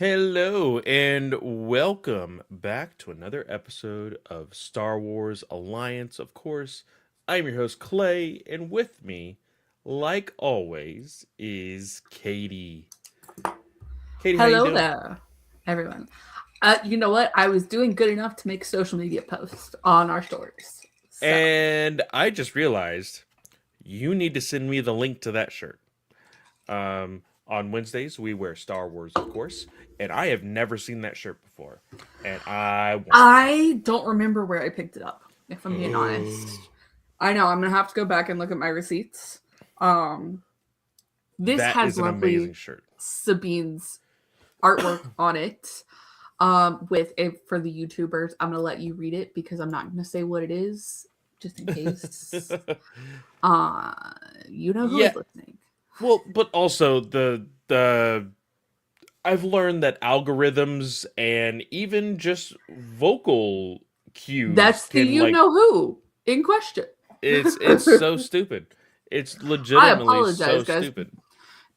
Hello and welcome back to another episode of Star Wars Alliance. Of course, I'm your host Clay, and with me, like always, is Katie. Katie, how you Hello doing? there, everyone. You know what? I was doing good enough to make a social media post on our stories. So And I just realized you need to send me the link to that shirt. On Wednesdays, we wear Star Wars, of course, and I have never seen that shirt before, and I want I don't remember where I picked it up, if I'm being it. honest. I know I'm gonna have to go back and look at my receipts. Um, this That has is an amazing lovely shirt. Sabine's artwork on it. With a for the YouTubers, I'm gonna let you read it because I'm not gonna say what it is, just in case. Uh, you know who Yeah, is listening. well, but also the I've learned that algorithms and even just vocal cues That's the can you like know who in question. it's so stupid. It's I legitimately so apologize, guys. stupid.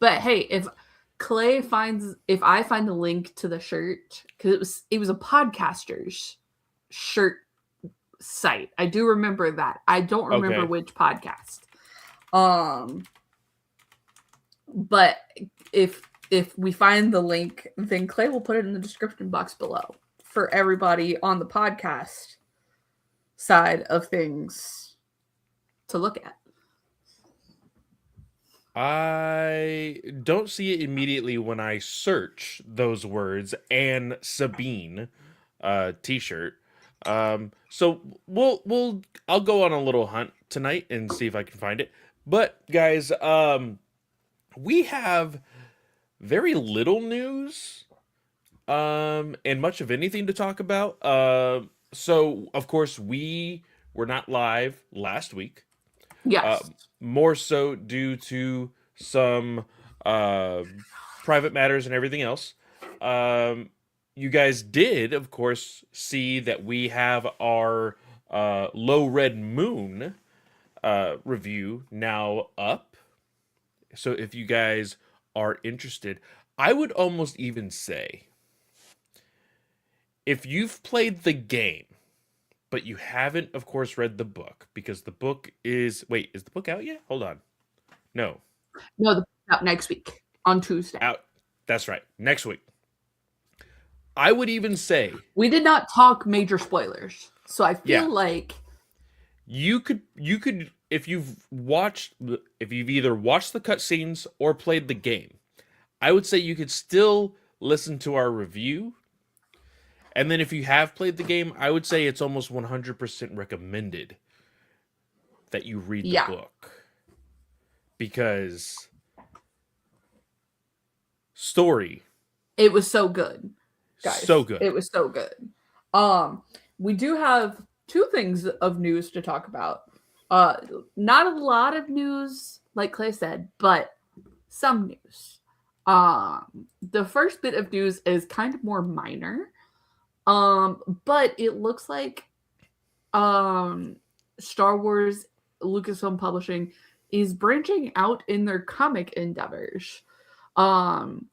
But hey, if I find the link to the shirt, because it was a podcaster's shirt site. I do remember that. I don't remember Okay. which podcast. Um, but if we find the link, then Clay will put it in the description box below for everybody on the podcast side of things to look at. I don't see it immediately when I search those words and Sabine t-shirt. So I'll go on a little hunt tonight and see if I can find it. But guys, we have very little news and much of anything to talk about. So of course we were not live last week, uh, Yes. more so due to some uh, private matters and everything else. Um, you guys did, of course, see that we have our Low Red Moon review now up. So if you guys are interested, I would almost even say if you've played the game, but you haven't, of course, read the book, because the book is. Wait, is the book out yet? Hold on. No, No, the out next week on Tuesday. out. That's right. Next week. I would even say, We did not talk major spoilers, so I yeah, feel like you could if you've either watched the cutscenes or played the game, I would say you could still listen to our review. And then if you have played the game, I would say it's almost 100% recommended that you read the yeah, book, because story it was so good, so guys. good. It was so good. Um, we do have two things of news to talk about. Uh, Not a lot of news, like Clay said, but some news. The first bit of news is kind of more minor. But it looks like um Star Wars Lucasfilm Publishing is branching out in their comic endeavors. Um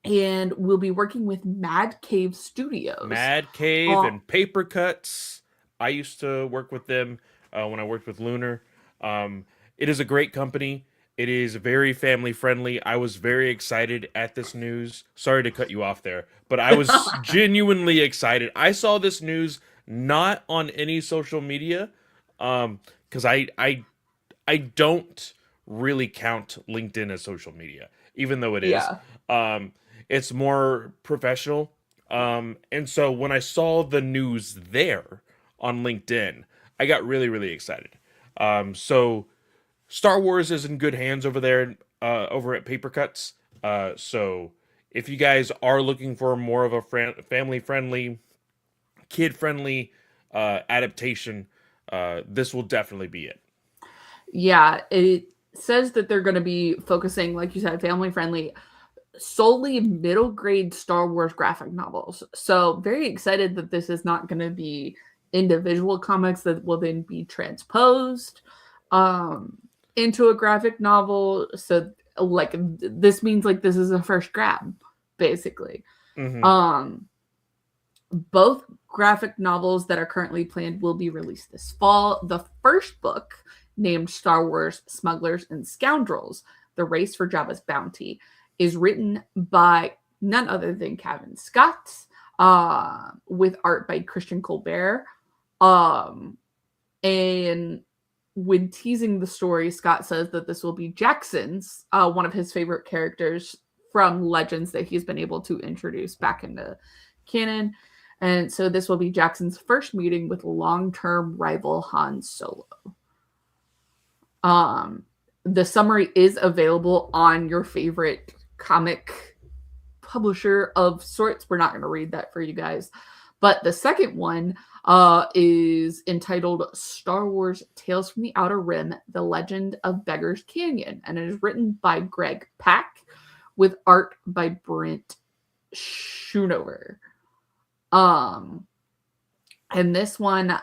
and we'll be working with Mad Cave Studios. Mad Cave Uh, and Paper Cuts. I used to work with them when I worked with Lunar. It is a great company. It is very family friendly. I was very excited at this news. Sorry to cut you off there, but I was genuinely excited. I saw this news not on any social media, because I don't really count LinkedIn as social media, even though it is. yeah. Um, it's more professional. And so when I saw the news there on LinkedIn, I got really, really excited. So Star Wars is in good hands over there, over at Paper Cuts. So if you guys are looking for more of a family friendly, kid friendly adaptation, this will definitely be it. Yeah, it says that they're going to be focusing, like you said, family friendly, solely middle grade Star Wars graphic novels. So, very excited that this is not going to be individual comics that will then be transposed um, into a graphic novel. So, like, this means like this is a first grab, basically. Mm-hmm. Um, both graphic novels that are currently planned will be released this fall. The first book, named Star Wars Smugglers and Scoundrels: The Race for Jabba's Bounty, is written by none other than Kevin Scott, with art by Christian Colbert. And when teasing the story, Scott says that this will be Jackson's, one of his favorite characters from Legends that he's been able to introduce back into canon. And so this will be Jackson's first meeting with long-term rival Han Solo. The summary is available on your favorite comic publisher of sorts. We're not going to read that for you guys. But the second one is entitled Star Wars Tales from the Outer Rim: The Legend of Beggar's Canyon. And it is written by Greg Pak with art by Brent Schoonover. And this one,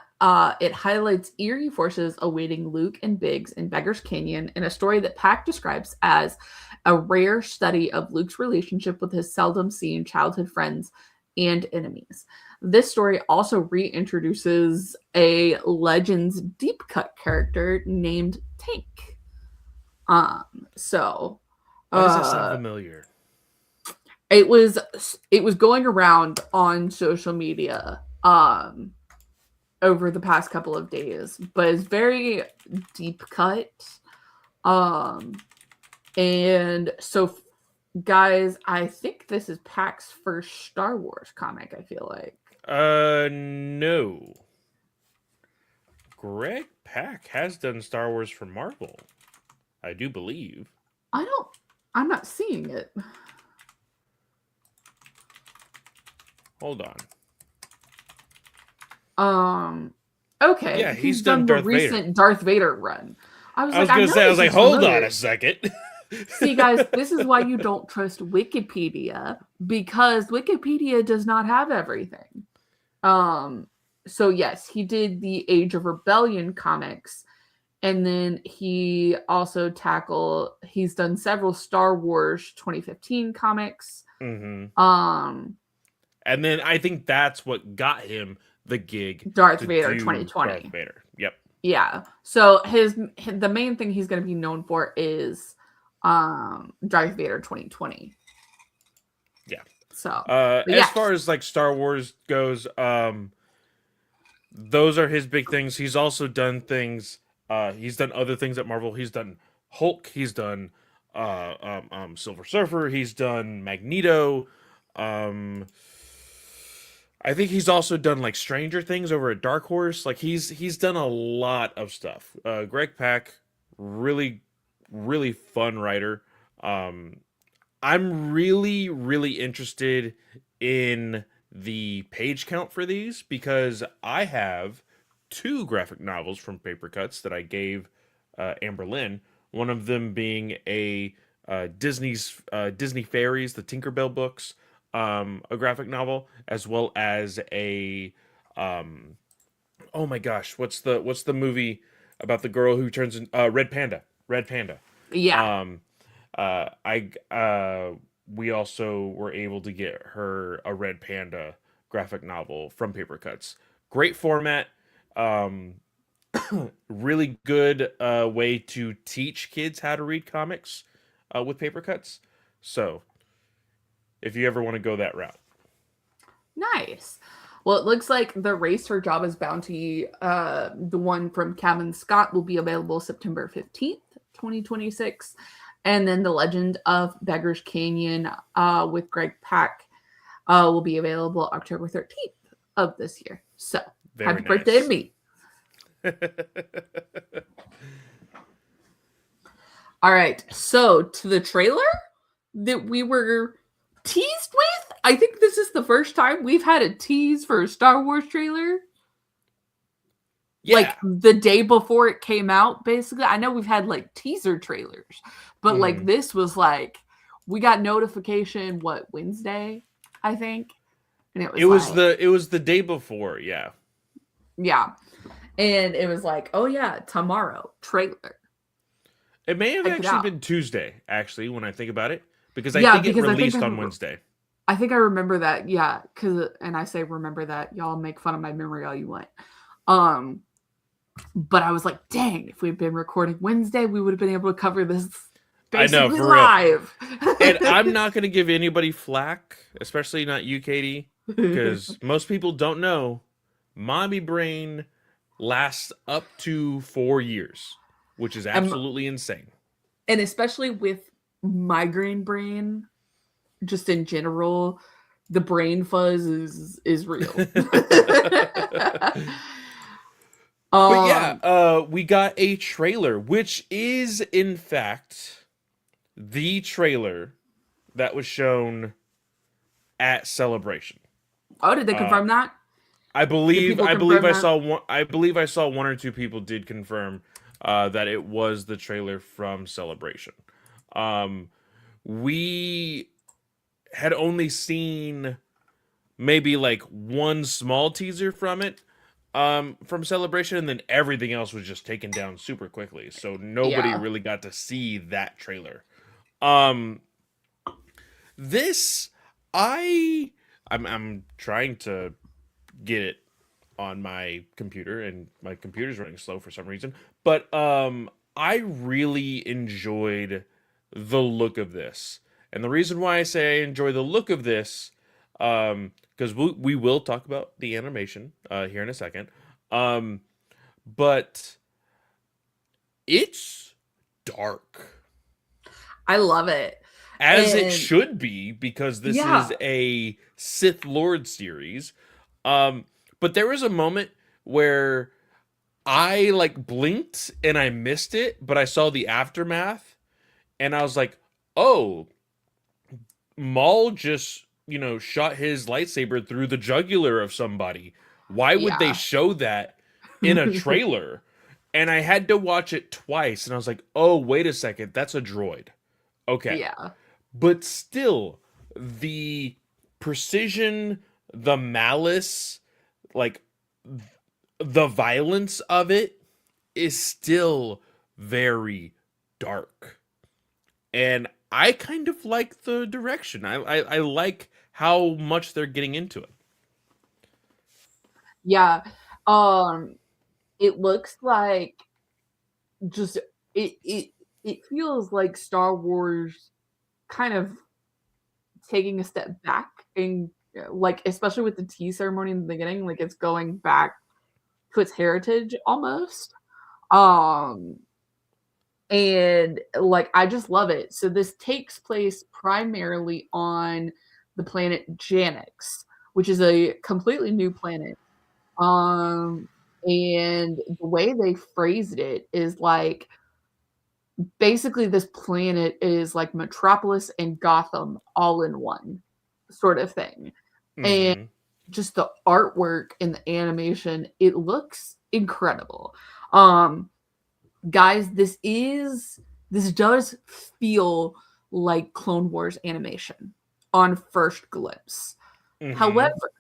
it highlights eerie forces awaiting Luke and Biggs in Beggar's Canyon in a story that Pak describes as a rare study of Luke's relationship with his seldom seen childhood friends and enemies. This story also reintroduces a Legends deep cut character named Tank. So Why does that sound familiar? it was going around on social media over the past couple of days, but it's very deep cut. And so, guys, I think this is Pak's first Star Wars comic, I feel like. No. Greg Pak has done Star Wars for Marvel, I do believe. I'm not seeing it. Hold on. Okay. Yeah, he's done the recent Darth Vader run. I was like, hold on a second. See, guys, this is why you don't trust Wikipedia, because Wikipedia does not have everything. So yes, he did the Age of Rebellion comics, and then he also he's done several Star Wars 2015 comics. Mm-hmm. And then I think that's what got him the gig. Darth Vader 2020. Darth Vader. Yep. Yeah. So the main thing he's going to be known for is Darth Vader 2020. Yeah. So as far as like Star Wars goes, those are his big things. He's also done things. He's done other things at Marvel. He's done Hulk. He's done Silver Surfer. He's done Magneto. I think he's also done like Stranger Things over at Dark Horse. Like he's done a lot of stuff. Greg Pak, really, really fun writer. I'm really, really interested in the page count for these because I have 2 graphic novels from Paper Cuts that I gave Amber Lynn. One of them being a Disney Fairies, the Tinkerbell books, a graphic novel, as well as a oh my gosh, what's the movie about the girl who turns in Red Panda? Yeah. We also were able to get her a Red Panda graphic novel from Paper Cuts. Great format. Really good way to teach kids how to read comics with Paper Cuts. So if you ever want to go that route. Nice. Well, it looks like The Race for Jabba's Bounty, the one from Kevin Scott, will be available September 15th, 2026. And then The Legend of Beggar's Canyon with Greg Pak will be available October 13th of this year. So, happy birthday to me. All right. So, to the trailer that we were teased with. I think this is the first time we've had a tease for a Star Wars trailer. Yeah. Like the day before it came out, basically. I know we've had like teaser trailers, but like this was like we got notification Wednesday, I think. And it was the day before, yeah. Yeah. And it was like, oh yeah, tomorrow trailer. It may have actually been Tuesday, actually, when I think about it. Because I think it released on Wednesday. I think I remember that. Yeah, and I say remember that. Y'all make fun of my memory all you want. Um, but I was like, dang, if we'd been recording Wednesday, we would have been able to cover this I know, basically for real. live. And I'm not going to give anybody flack, especially not you, Katie, because most people don't know mommy brain lasts up to 4 years, which is and, absolutely insane. and especially with migraine brain, just in general, the brain fuzz is real. But yeah, um, we got a trailer, which is in fact the trailer that was shown at Celebration. oh, did they Uh, confirm that? I Did believe people I believe confirm I that? saw one. I believe I saw one or two people did confirm that it was the trailer from Celebration. Um, we had only seen maybe like one small teaser from it from Celebration, and then everything else was just taken down super quickly, so nobody Yeah. really got to see that trailer. um this I'm trying to get it on my computer, and my computer's running slow for some reason, but I really enjoyed the look of this. And the reason why I say I enjoy the look of this, because we will talk about the animation here in a second, um but it's dark, I love it. as it And should be, because this is yeah, a Sith Lord series. um but there was a moment where I like blinked and I missed it, but I saw the aftermath and I was like, "Oh, Maul just, shot his lightsaber through the jugular of somebody. Why would they yeah. show that in a trailer?" And I had to watch it twice and I was like, "Oh, wait a second, that's a droid." Okay. Yeah. But still, the precision, the malice, like the violence of it is still very dark. And I kind of like the direction. I like how much they're getting into it. Yeah. Um, it looks like just it it feels like Star Wars kind of taking a step back and like especially with the tea ceremony in the beginning, like it's going back to its heritage almost. Um and like I just love it. So this takes place primarily on the planet Janix, which is a completely new planet. Um and the way they phrased it is like basically this planet is like Metropolis and Gotham all in one sort of thing. And Mm-hmm. just the artwork and the animation, it looks incredible. Um guys, this does feel like Clone Wars animation on first glimpse. Mm-hmm. However,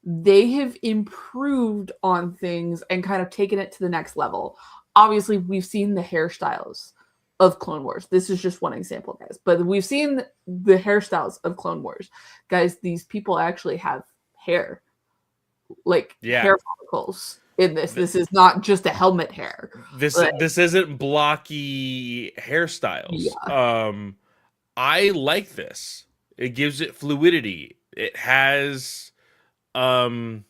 they have improved on things and kind of taken it to the next level. Obviously, we've seen the hairstyles of Clone Wars. This is just one example, guys, but we've seen the hairstyles of Clone Wars. Guys, these people actually have hair, like Yeah. hair follicles in this. Th- This is not just a helmet hair. this Like, this isn't blocky hairstyles. yeah. I like this. It gives it fluidity. It has um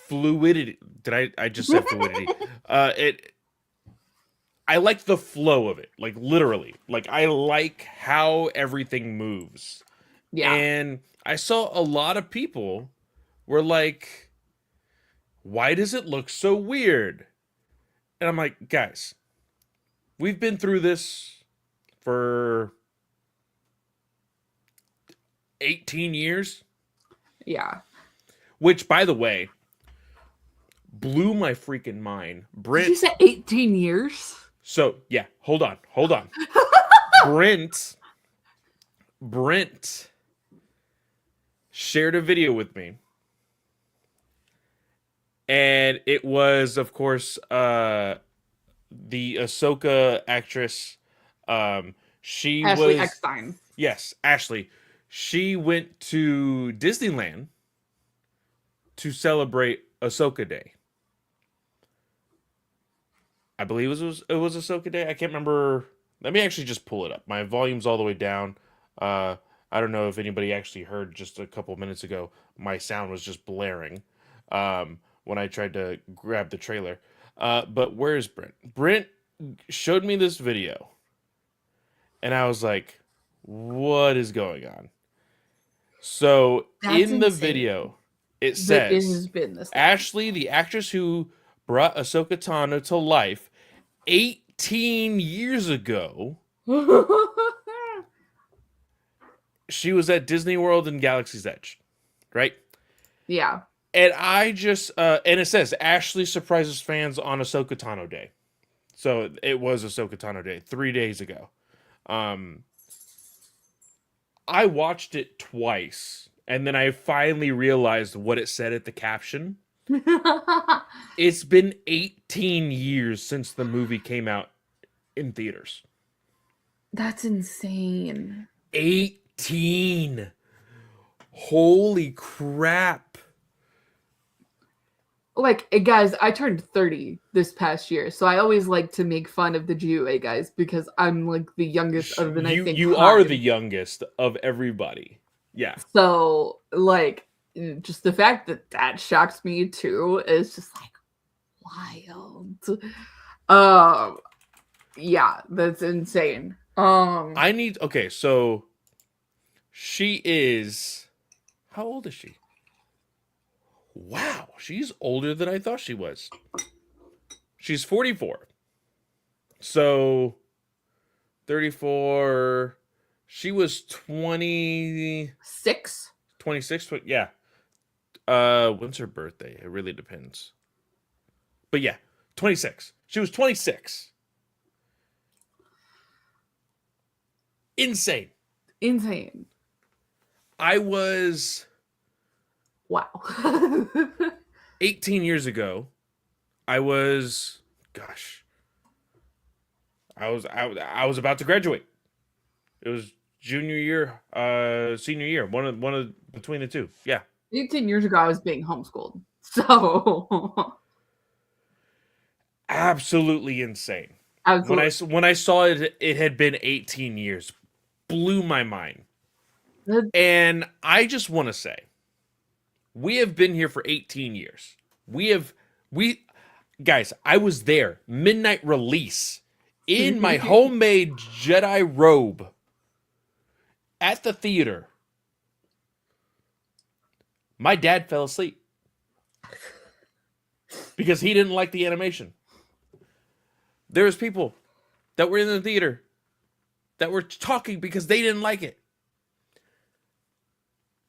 fluidity. Did I just said fluidity? It I like the flow of it, like literally. Like I like how everything moves. Yeah. And I saw a lot of people were like, "Why does it look so weird?" And I'm like, "Guys, we've been through this for 18 years." Yeah. Which, by the way, blew my freaking mind. Did you Brent. say 18 years? So yeah, hold on. Brent. Brent shared a video with me, and it was, of course, the Ahsoka actress, um, She Ashley was, Eckstein. yes, Ashley. She went to Disneyland to celebrate Ahsoka Day. I believe it was Ahsoka Day. I can't remember. Let me actually just pull it up. My volume's all the way down. Uh, I don't know if anybody actually heard just a couple minutes ago. My sound was just blaring when I tried to grab the trailer. But where's Brent? Brent showed me this video, and I was like, "What is going on?" So That's in the insane video, it that it says has been this long. Ashley, the actress who brought Ahsoka Tano to life 18 years ago, she was at Disney World and Galaxy's Edge, right? Yeah. And I just, and it says Ashley surprises fans on Ahsoka Tano Day. So it was Ahsoka Tano Day 3 days ago. Um, I watched it twice, and then I finally realized what it said at the caption. It's been 18 years since the movie came out in theaters. That's insane. 18. Holy crap. Like, guys, I turned 30 this past year, so I always like to make fun of the GUA guys because I'm like the youngest of the You are the youngest of everybody. Yeah. So, like, just the fact that that shocks me too is just like wild. Yeah, that's insane. Okay, so she is, how old is she? Wow, she's older than I thought she was. She's 44. So 34, she was 6. 26, yeah. When's her birthday? It really depends. But yeah, 26. She was 26. Insane. I was Wow. 18 years ago. I was I was about to graduate. It was junior year, senior year, one of between the two. Yeah. 18 years ago I was being homeschooled. So Absolutely insane. absolutely. When I saw it, it had been 18 years. Blew my mind. That- And I just want to say, we have been here for 18 years. We guys, I was there, midnight release, in my homemade Jedi robe at the theater. My dad fell asleep because he didn't like the animation. There was people that were in the theater that were talking because they didn't like it.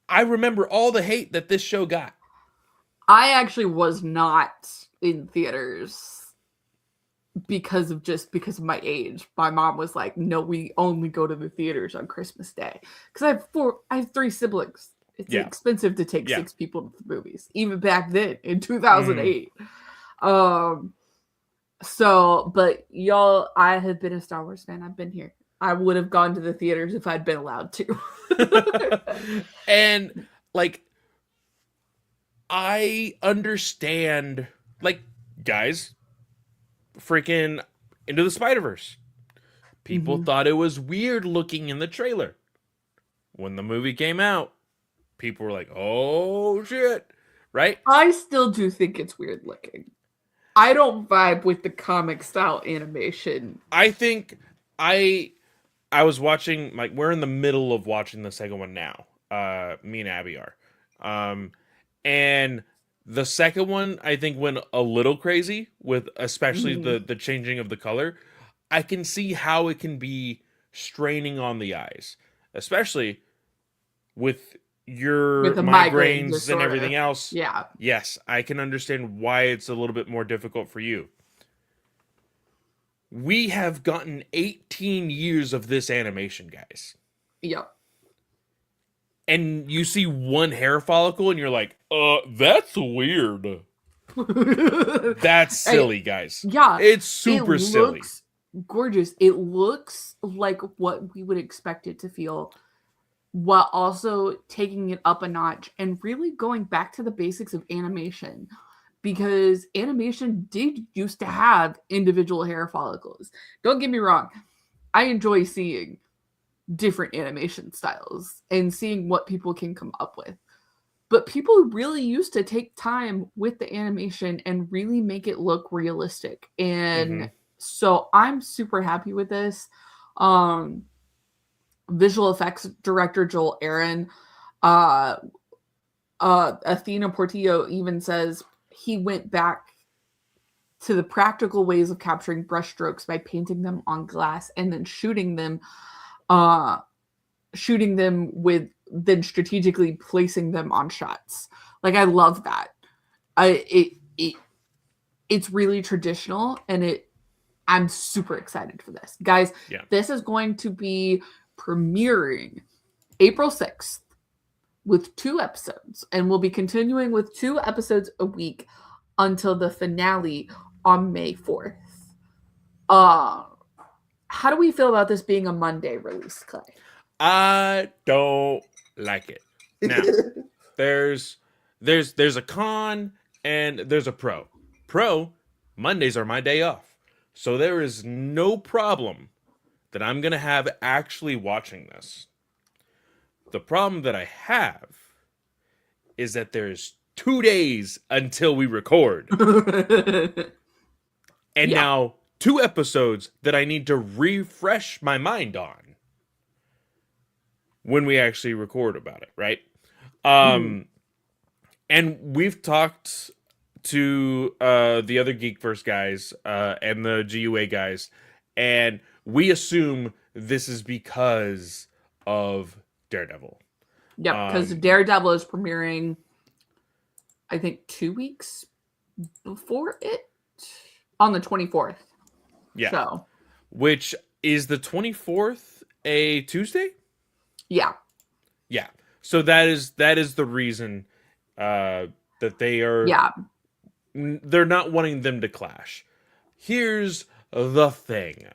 I remember all the hate that this show got. I actually was not in theaters because of my age. My mom was like, "No, we only go to the theaters on Christmas Day." Because I have 3 siblings. It's expensive to take 6 people to the movies, even back then in 2008. So, but y'all, I have been a Star Wars fan. I've been here. I would have gone to the theaters if I'd been allowed to. And like, I understand, like, guys, freaking Into the Spider-Verse. People thought it was weird looking in the trailer. When the movie came out, people were like, "Oh shit," right? I still do think it's weird looking. I don't vibe with the comic style animation. I think I was watching, like, we're in the middle of watching the second one now. Me and Abby are. And the second one, I think, went a little crazy with especially the changing of the color. I can see how it can be straining on the eyes, especially with your With the migraines and disorder. everything else. Yeah. Yes, I can understand why it's a little bit more difficult for you. We have gotten 18 years of this animation, guys. Yep. And you see one hair follicle and you're like, that's weird. That's silly, guys. Yeah. It's super silly. gorgeous. It looks like what we would expect it to feel, while also taking it up a notch and really going back to the basics of animation. Because animation did used to have individual hair follicles. Don't get me wrong, I enjoy seeing different animation styles and seeing what people can come up with. But people really used to take time with the animation and really make it look realistic. Mm-hmm. And so I'm super happy with this. Um, Visual effects director Joel Aaron, uh, Athena Portillo even says he went back to the practical ways of capturing brushstrokes by painting them on glass and then uh, shooting them with then strategically placing them on shots. Like I love that. It's really traditional, and I'm super excited for this. Guys, Yeah. this is going to be premiering April 6th with 2 episodes, and we'll be continuing with 2 episodes a week until the finale on May 4th. How do we feel about this being a Monday release, Clay? I don't like it. Now, there's a con and there's a pro. Pro, Mondays are my day off. So there is no problem that I'm going to have actually watching this. The problem that I have is that there's 2 days until we record. And Yeah. now 2 episodes that I need to refresh my mind on when we actually record about it, right? And we've talked to the other Geekverse guys and the GUA guys, and we assume this is because of Daredevil. Yep, because Daredevil is premiering, I think, 2 weeks before it, on the 24th. Yeah. So, which is the 24th a Tuesday? yeah. Yeah. So that is the reason that they are. Yeah. They're not wanting them to clash. Here's the thing.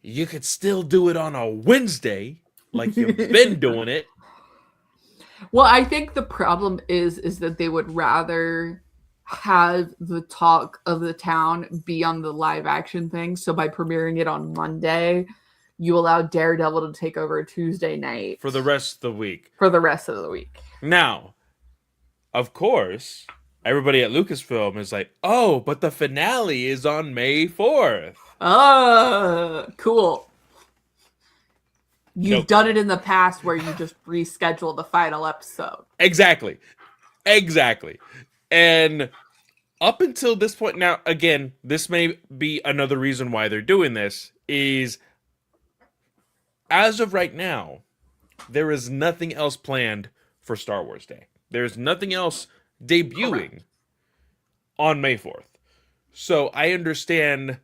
You could still do it on a Wednesday, like you've been doing it. Well, I think the problem is that they would rather have the talk of the town be on the live action thing. So by premiering it on Monday, you allow Daredevil to take over Tuesday night for the rest of the week. For the rest of the week. Now, of course, everybody at Lucasfilm is like, oh, but the finale is on May 4th. Cool. You've Nope. done it in the past where you just reschedule the final episode. Exactly. And up until this point, now, again, this may be another reason why they're doing this, is as of right now, there is nothing else planned for Star Wars Day. There's nothing else debuting on May 4th. So I understand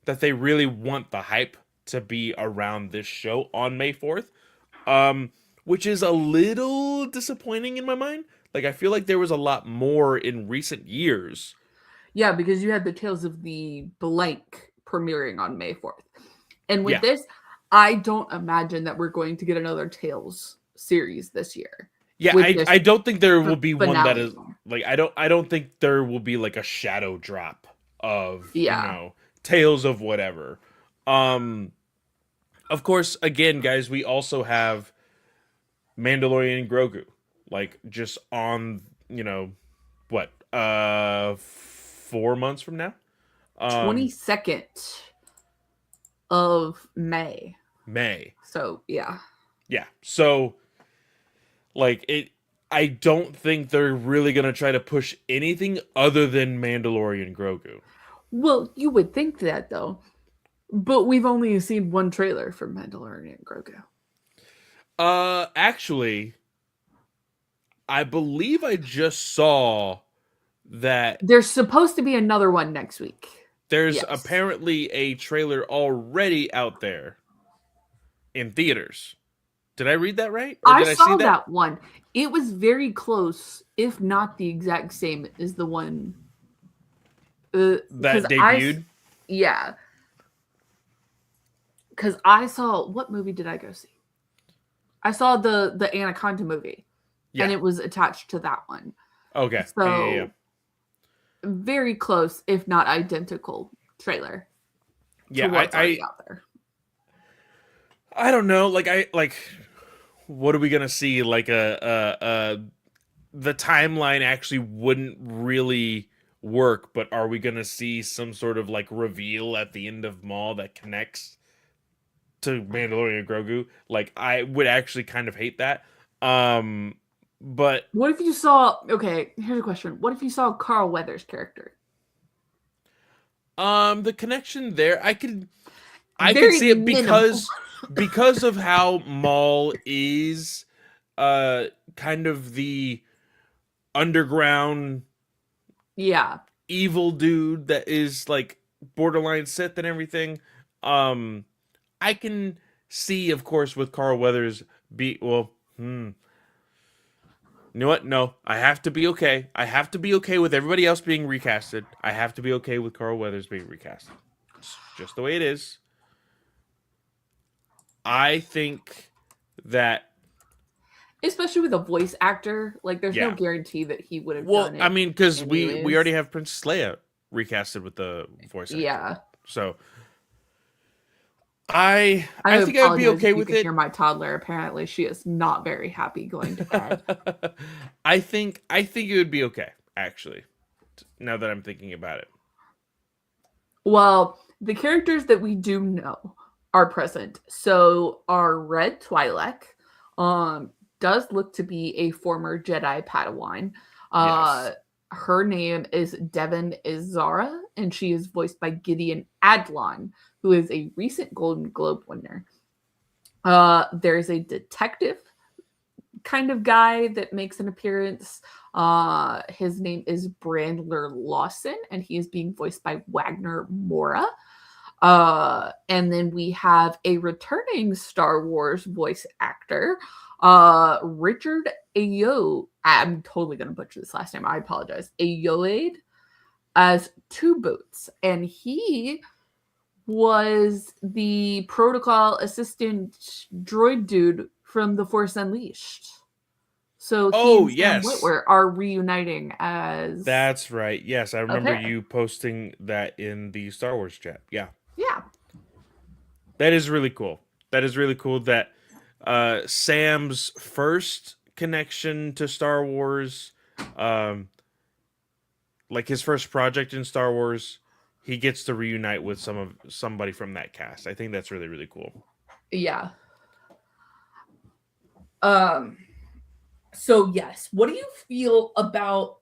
that they really want the hype to be around this show on May 4th, which is a little disappointing in my mind. Like, I feel like there was a lot more in recent years. Yeah, because you had the Tales of the Blank premiering on May 4th. And with this, I don't imagine that we're going to get another Tales series this year. Yeah, I don't think there will be one that is like I don't think there will be like a shadow drop of you know, Tales of whatever. Of course, again, guys, we also have Mandalorian and Grogu, like just on, you know, what 4 months from now, 22nd of May. So yeah. So like I don't think they're really gonna try to push anything other than Mandalorian Grogu. Well, you would think that though, but we've only seen one trailer for Mandalorian Grogu. Actually, I believe I just saw that there's supposed to be another one next week. There's apparently a trailer already out there in theaters. Did I read that right? Or did I saw see that one. It was very close, if not the exact same as the one that debuted. Yeah, because I saw, what movie did I go see? I saw the Anaconda movie, and Yeah. it was attached to that one. Okay. Yeah. So very close, if not identical, trailer to Yeah. what's already out there. I don't know. Like what are we gonna see? Like the timeline actually wouldn't really work, but are we gonna see some sort of like reveal at the end of Maul that connects to Mandalorian Grogu? Like I would actually kind of hate that. But What if you saw, okay, here's a question. What if you saw Carl Weathers' character? the connection there, I could Very see it minimal. because of how Maul is kind of the underground Yeah. evil dude that is like borderline Sith and everything. Um, I can see, of course, with Carl Weathers be well. You know what? No, I have to be okay. I have to be okay with everybody else being recasted. I have to be okay with Carl Weathers being recasted. It's just the way it is. I think that Especially with a voice actor, like there's no yeah. guarantee that he would have Well, done I it mean, because we already anyways. have Princess Leia recasted with the voice actor, Yeah. so I I I think I'd be apologize okay if you with could hear it. my toddler. Apparently, she is not very happy going to bed. I think it would be okay, actually. Now that I'm thinking about it. Well, the characters that we do know are present. So our Red Twi'lek does look to be a former Jedi Padawan. Uh Yes. her name is Devon Izara, and she is voiced by Gideon Adlon, who is a recent Golden Globe winner. There's a detective kind of guy that makes an appearance. His name is Brandler Lawson, and he is being voiced by Wagner Mora. And then we have a returning Star Wars voice actor, Richard Ayo. I'm totally gonna butcher this last name. I apologize. Ayoade as Two Boots, and he was the protocol assistant droid dude from The Force Unleashed. So he Oh and Sam yes, Witwer are reuniting as that's right. Yes, I a remember pair. you posting that in the Star Wars chat. Yeah, Yeah. that is really cool. That is really cool. That Sam's first connection to Star Wars, um, like his first project in Star Wars, he gets to reunite with somebody from that cast. I think that's really really cool. Yeah. Um so yes, what do you feel about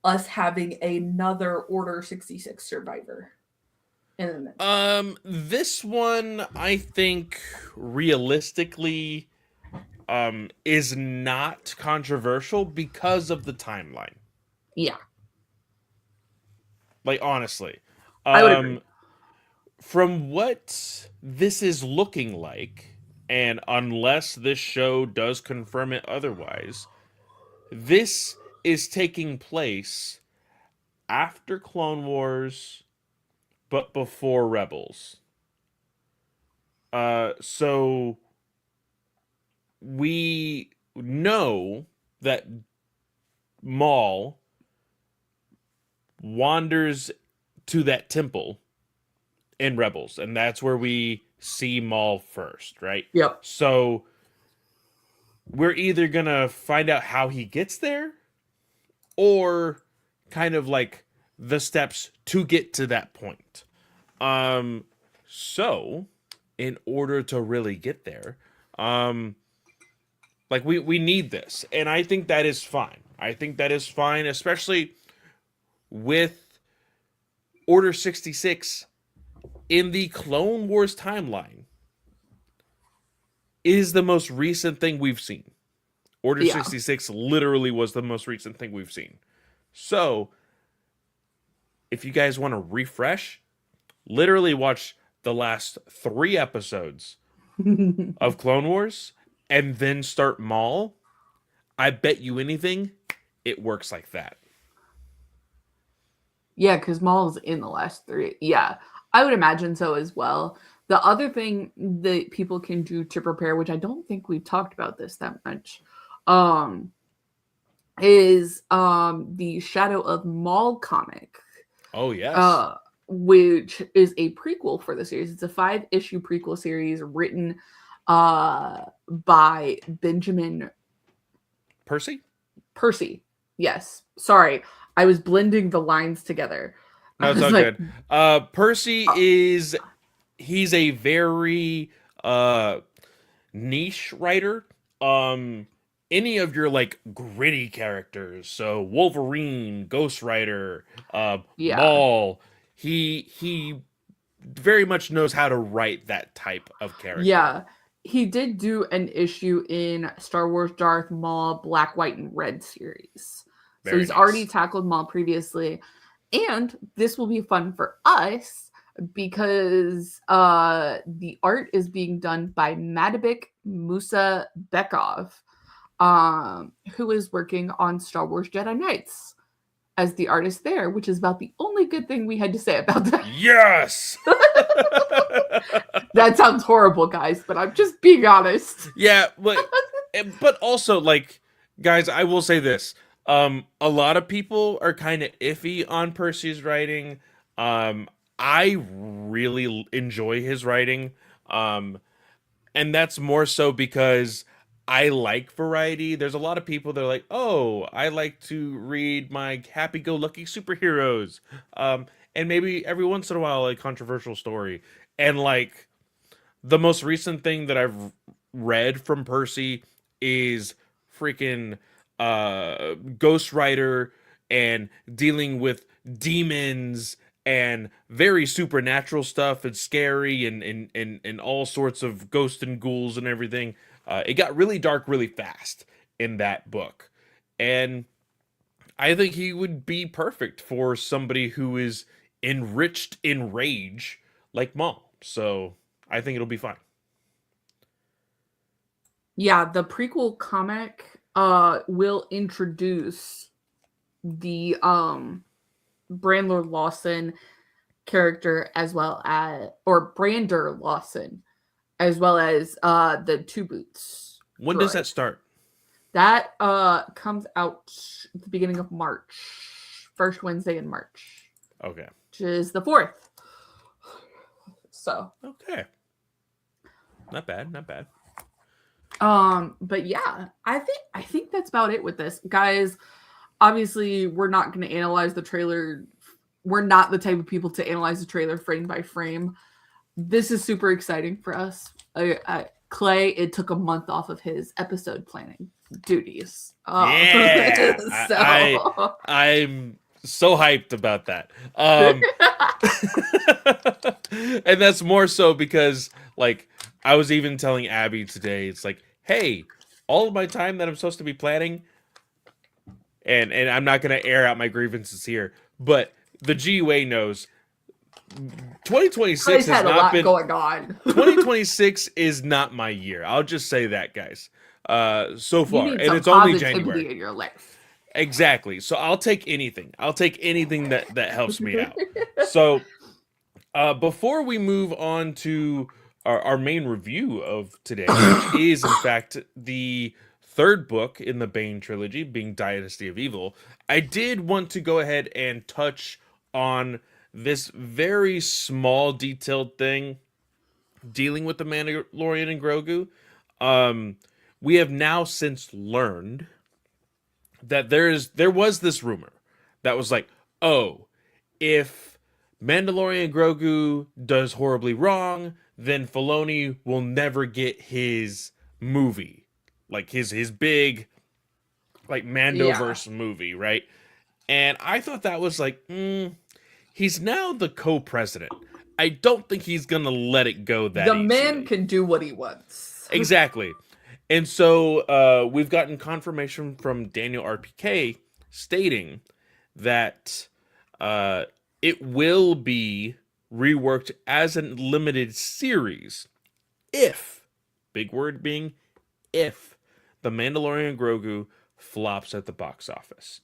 us having another Order 66 survivor in the mix? This one I think realistically is not controversial because of the timeline. Yeah, Like honestly. I would agree. Um from what this is looking like, and unless this show does confirm it otherwise, this is taking place after Clone Wars but before Rebels. So we know that Maul wanders to that temple in Rebels, and that's where we see Maul first, right? Yep. So we're either gonna find out how he gets there, or kind of like the steps to get to that point. Um, so in order to really get there, um, like we need this, and I think that is fine. I think that is fine, especially with Order 66 in the Clone Wars timeline is the most recent thing we've seen. Order Yeah. 66 literally was the most recent thing we've seen. So, if you guys want to refresh, literally watch the last 3 episodes of Clone Wars and then start Maul. I bet you anything, it works like that. Yeah, because Maul's in the last three. Yeah, I would imagine so as well. The other thing that people can do to prepare, which I don't think we've talked about this that much, um, is the Shadow of Maul comic, Oh yes. uh, which is a prequel for the series. It's a 5-issue prequel series written by Benjamin Percy? Percy. Yes. Sorry. I was blending the lines together. No, I it's was all like, good. Percy is he's a very niche writer. Um any of your like gritty characters, so Wolverine, Ghost Rider, yeah. Maul, he very much knows how to write that type of character. Yeah. He did do an issue in Star Wars Darth Maul Black, White, and Red series. So Very he's already nice. tackled Maul previously. And this will be fun for us because the art is being done by Madabik Musa Bekov, who is working on Star Wars Jedi Knights as the artist there, which is about the only good thing we had to say about that. Yes. That sounds horrible, guys, but I'm just being honest. Yeah, but also like guys, I will say this. A lot of people are kind of iffy on Percy's writing. I really enjoy his writing. Um and that's more so because I like variety. There's a lot of people that are like, "Oh, I like to read my happy-go-lucky superheroes." And maybe every once in a while a controversial story. And like the most recent thing that I've read from Percy is freaking Ghost Rider and dealing with demons and very supernatural stuff and scary and all sorts of ghosts and ghouls and everything. It got really dark really fast in that book. And I think he would be perfect for somebody who is enriched in rage like Maul. So I think it'll be fine. Yeah, the prequel comic will introduce the Brandler Lawson character as well as or Brander Lawson as well as the Two Boots When does droid. that start? That comes out at the beginning of March. First Wednesday in March, Okay. which is the 4th. So, Okay. Not bad. Not bad. but yeah, I think that's about it with this. Guys, obviously we're not going to analyze the trailer. We're not the type of people to analyze the trailer frame by frame. This is super exciting for us. Clay, it took a month off of his episode planning duties. Yeah. So I'm so hyped about that. And that's more so because like I was even telling Abby today, it's like, hey, all of my time that I'm supposed to be planning, and I'm not gonna air out my grievances here, but the GUA knows Clay's 2026 has had a not lot been going on. 2026 is not my year. I'll just say that, guys. So You far, need and some it's only positivity January. in your life. Exactly. So I'll take anything. I'll take anything that helps me out. So before we move on to our main review of today, which is in fact the third book in the Bane trilogy, being Dynasty of Evil, I did want to go ahead and touch on this very small detailed thing dealing with the Mandalorian and Grogu. Um, we have now since learned that there was this rumor that was like, oh, if Mandalorian Grogu does horribly wrong, then Filoni will never get his movie, like his big like Yeah. Mandoverse movie, right? And I thought that was like, he's now the co-president. I don't think he's gonna let it go that The man easily. can do what he wants. Exactly. And so we've gotten confirmation from Daniel RPK stating that uh, it will be reworked as a limited series if, big word being if, The Mandalorian Grogu flops at the box office.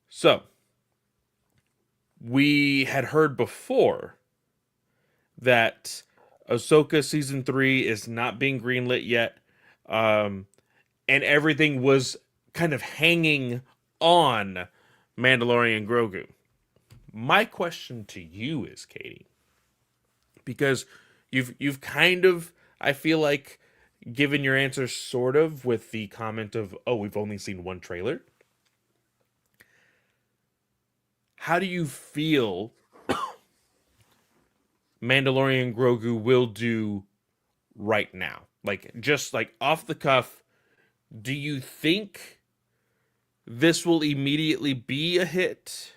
So, we had heard before that Ahsoka season 3 is not being greenlit yet. Um, and everything was kind of hanging on Mandalorian Grogu. My question to you is, Katie, because you've kind of, I feel like, given your answer sort of with the comment of, oh, we've only seen one trailer. How do you feel Mandalorian Grogu will do right now? Like, just like off the cuff, do you think this will immediately be a hit?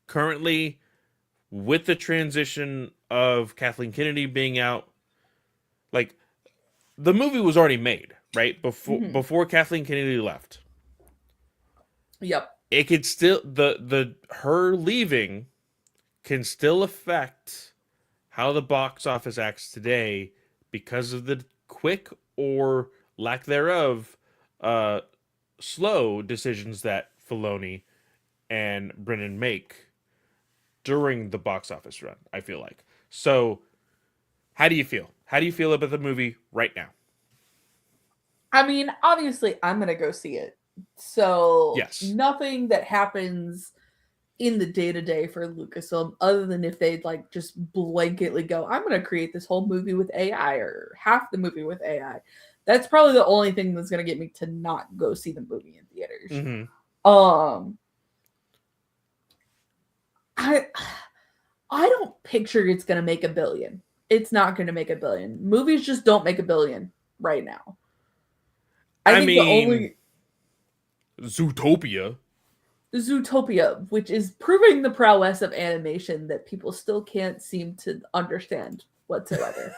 Currently, with the transition of Kathleen Kennedy being out, like the movie was already made, right? Mhm. Before Kathleen Kennedy left. Yep. It could still the her leaving can still affect how the box office acts today because of the quick or lack thereof uh slow decisions that Filoni and Brennan make during the box office run, I feel like. So, how do you feel? How do you feel about the movie right now? I mean, obviously, I'm gonna go see it. So Yes. nothing that happens in the day to day for Lucasfilm, other than if they'd like just blanketly go, I'm gonna create this whole movie with AI or half the movie with AI. That's probably the only thing that's gonna get me to not go see the movie in theaters. Mhm. Um, I I don't picture it's gonna make a billion. It's not gonna make a billion. Movies just don't make a billion right now. I I think the mean, only Zootopia. Zootopia, which is proving the prowess of animation that people still can't seem to understand whatsoever.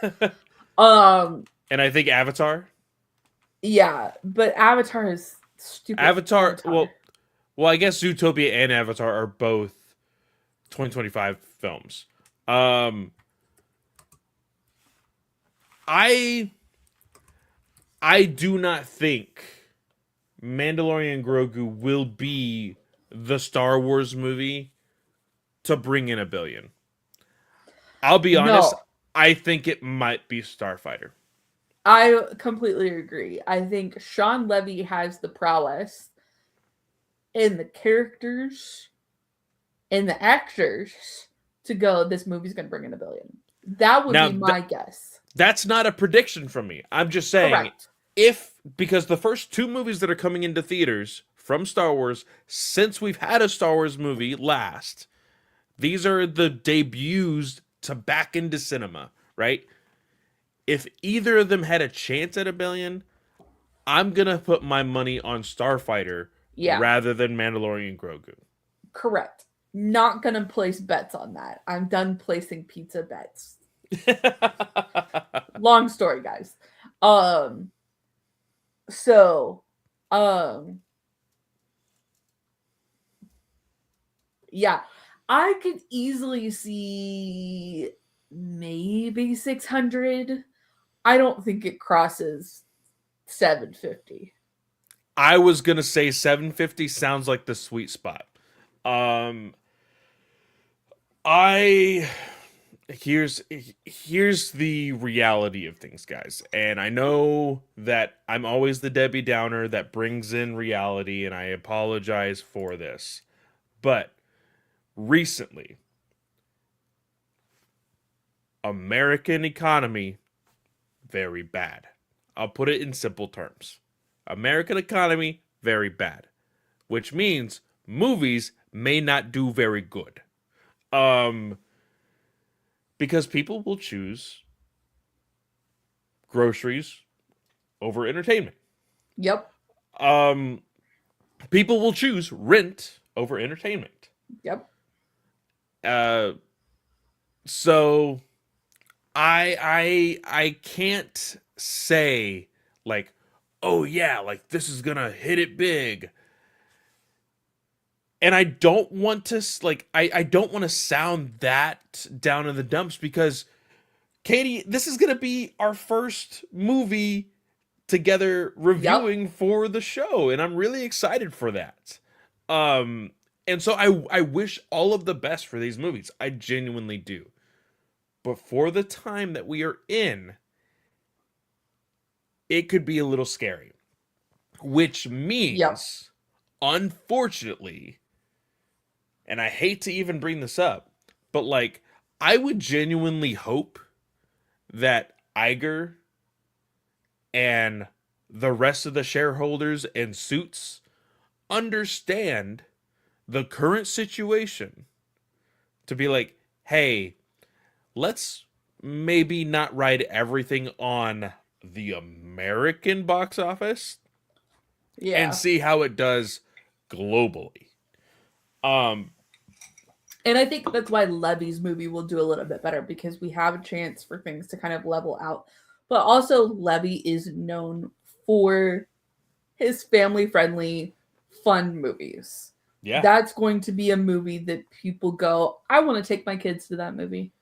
Um, And I think Avatar. yeah, but Avatar is stupid Avatar, Avatar. I guess Zootopia and Avatar are both 2025 films. Um I I do not think Mandalorian Grogu will be the Star Wars movie to bring in a billion. I'll be honest, No, I think it might be Starfighter. I completely agree. I think Sean Levy has the prowess in the characters and the actors to go, this movie's going to bring in a billion. That would Now be my guess. that's not a prediction from me. I'm just saying, Correct. if because the first two movies that are coming into theaters from Star Wars since we've had a Star Wars movie last, these are the debuts to back into cinema, right? If either of them had a chance at a billion, I'm gonna put my money on Starfighter Yeah, rather than Mandalorian Grogu. correct. Not going to place bets on that. I'm done placing pizza bets. Long story, guys. Um, so, um, yeah, I could easily see maybe 600. I don't think it crosses 750. I was gonna say 750 sounds like the sweet spot. Um, I here's the reality of things, guys, and I know that I'm always the Debbie Downer that brings in reality, and I apologize for this, but recently, American economy very bad. I'll put it in simple terms. American economy very bad, which means movies may not do very good. Um, because people will choose groceries over entertainment. Yep. Um, people will choose rent over entertainment. Yep. Uh, so I can't say like, oh yeah, like this is gonna hit it big. And I don't want to I don't want to sound that down in the dumps because Katie, this is gonna be our first movie together Yep. reviewing for the show, and I'm really excited for that. Um, and so I wish all of the best for these movies. I genuinely do. but for the time that we are in, it could be a little scary. Which Yep. means, unfortunately, and I hate to even bring this up, but like, I would genuinely hope that Iger and the rest of the shareholders and Suits understand the current situation to be like, hey, let's maybe not ride everything on the American box office and Yeah. see how it does globally. Um, And I think that's why Levy's movie will do a little bit better because we have a chance for things to kind of level out. But also, Levy is known for his family friendly, fun movies. yeah, That's going to be a movie that people go, I want to take my kids to that movie.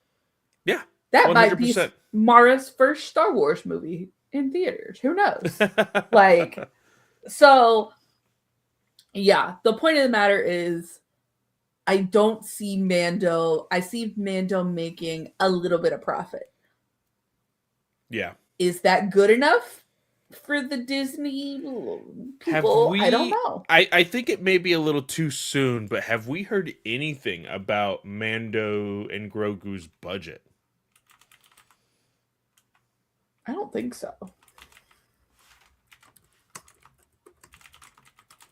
yeah, That might be 100%. Mara's first Star Wars movie in theaters. Who knows? Like, so yeah, the point of the matter is I don't see Mando. I see Mando making a little bit of profit. Yeah. Is that good enough for the Disney Have people? I don't we? know. I think it may be a little too soon, but have we heard anything about Mando and Grogu's budget? I don't think so.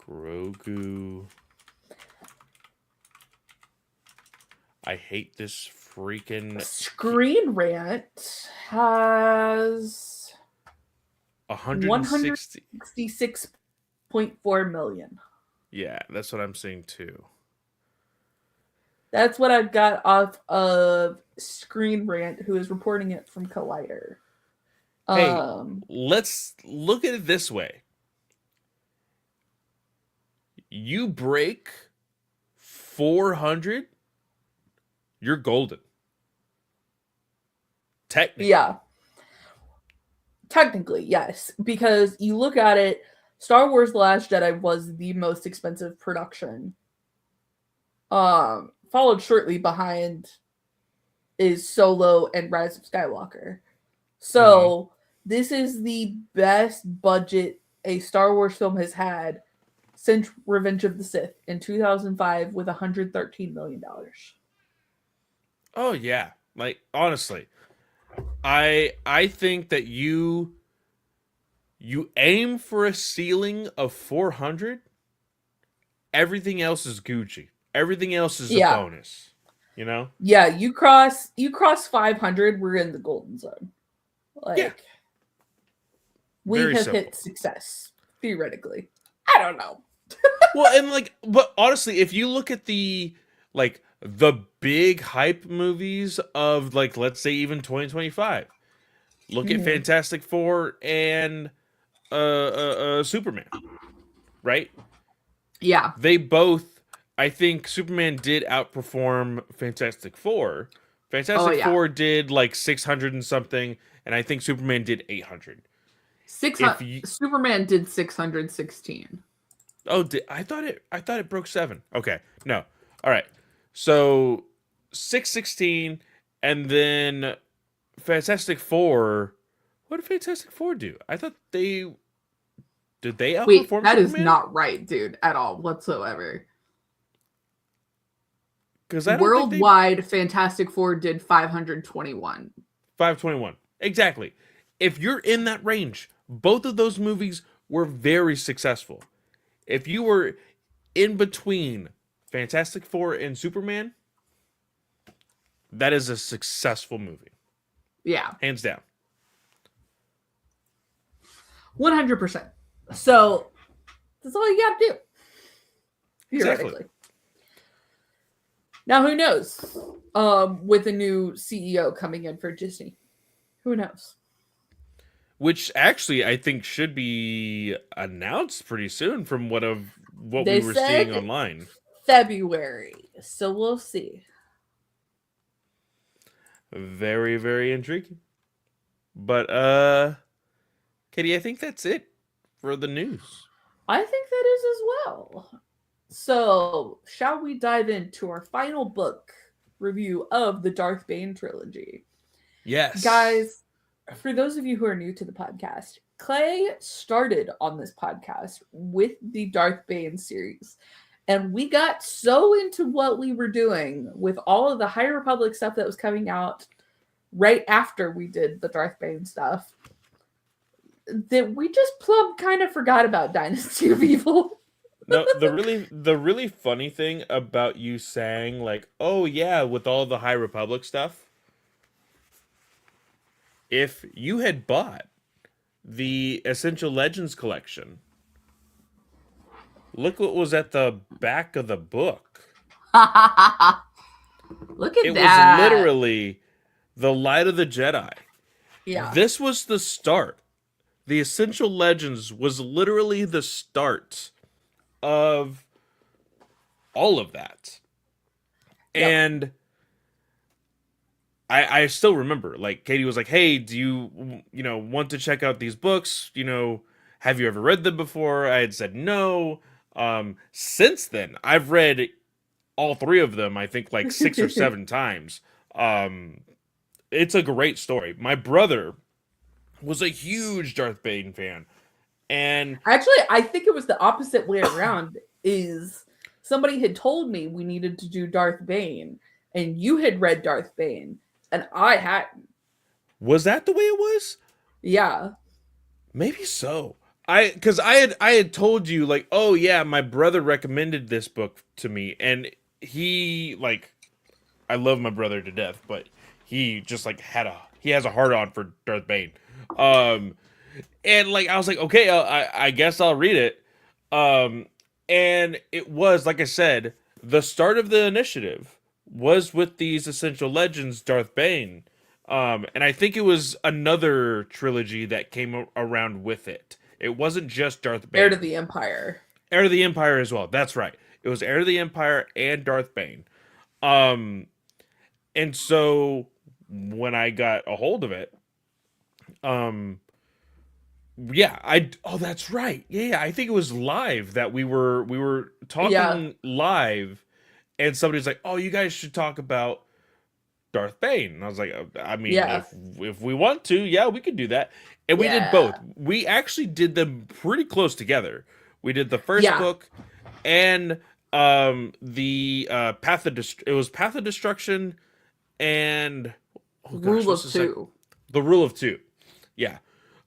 Grogu. I hate this freaking Screen Rant has 160. 166.4 million. Yeah, that's what I'm saying too. That's what I've got off of Screen Rant, who is reporting it from Collider. Hey, Um, let's look at it this way. You break 400, you're golden. Technically. yeah, technically, yes. Because you look at it, Star Wars The Last Jedi was the most expensive production. Followed shortly behind is Solo and Rise of Skywalker. So this is the best budget a Star Wars film has had since Revenge of the Sith in 2005 with $113 million. Oh yeah. Like honestly, I think that you aim for a ceiling of 400, everything else is Gucci. Everything else is a Yeah. bonus. You know? Yeah, you cross 500, we're in the golden zone. Like Yeah. we Very have simple. hit success theoretically. I don't know. Well, and like, but honestly, if you look at the like the big hype movies of like, let's say even 2025, look at Mhm. Fantastic Four and Superman, right? Yeah. They both, I think, Superman did outperform Fantastic Four. Oh Fantastic yeah. Four did like 600 and something, and I think Superman did 800. If you, Superman did 616. oh, I thought it broke 7. Okay, no, all right. So 616, and then Fantastic Four. What did Fantastic Four do? I thought they did they Wait, outperform that is Superman? not right, dude, at all whatsoever. Because I don't think they Worldwide, Fantastic Four did 521. 521 exactly. If you're in that range, both of those movies were very successful. If you were in between Fantastic Four and Superman, that is a successful movie, Yeah, hands down. 100%. So that's all you got to do, theoretically. Exactly. Now, who knows? With a new CEO coming in for Disney, who knows? Which actually I think should be announced pretty soon from what we They were seeing said online. February, so we'll see. Very, very intriguing. But Katie, I think that's it for the news. I think that is as well. So, shall we dive into our final book review of the Darth Bane trilogy? Yes. Guys, for those of you who are new to the podcast, Clay started on this podcast with the Darth Bane series. And we got so into what we were doing with all of the High Republic stuff that was coming out right after we did the Darth Bane stuff that we just plumb kind of forgot about Dynasty of Evil. No, the really funny thing about you saying like, "Oh yeah," with all the High Republic stuff, if you had bought the Essential Legends collection, look what was at the back of the book. Look at It was that. literally the Light of the Jedi. Yeah. This was the start. The Essential Legends was literally the start of all of that. Yep. And I still remember, like, Katie was like, "Hey, do you want to check out these books? Have you ever read them before?" I had said no. Since then, I've read all three of them, I think like 6 or 7 times. Um, it's a great story. My brother was a huge Darth Bane fan, and Actually, I think it was the opposite way around. Is somebody had told me we needed to do Darth Bane, and you had read Darth Bane, and I hadn't. was that the way it was? Yeah. Maybe so. Because I had told you like, oh yeah, my brother recommended this book to me, and he like, I love my brother to death, but he just like he has a hard on for Darth Bane. Um, and like I was like, okay, I guess I'll read it. Um, and it was like I said, the start of the initiative was with these Essential Legends, Darth Bane. And I think it was another trilogy that came around with it. It wasn't just Darth Heir to Bane. the Empire. Heir to the Empire as well. That's right. It was Heir to the Empire and Darth Bane. Um, and so when I got a hold of it, um, yeah, oh, that's right. Yeah, I think it was live that we were Yeah. talking live, and somebody's like, "Oh, you guys should talk about Darth Bane." And I was like, I mean, Yeah. if we want to, yeah, we could do that." And we did both. Yeah. We actually did them pretty close together. We did the first Yeah. book and the it was Path of Destruction and oh gosh, Rule what's of the second? two. The Rule of Two. Yeah.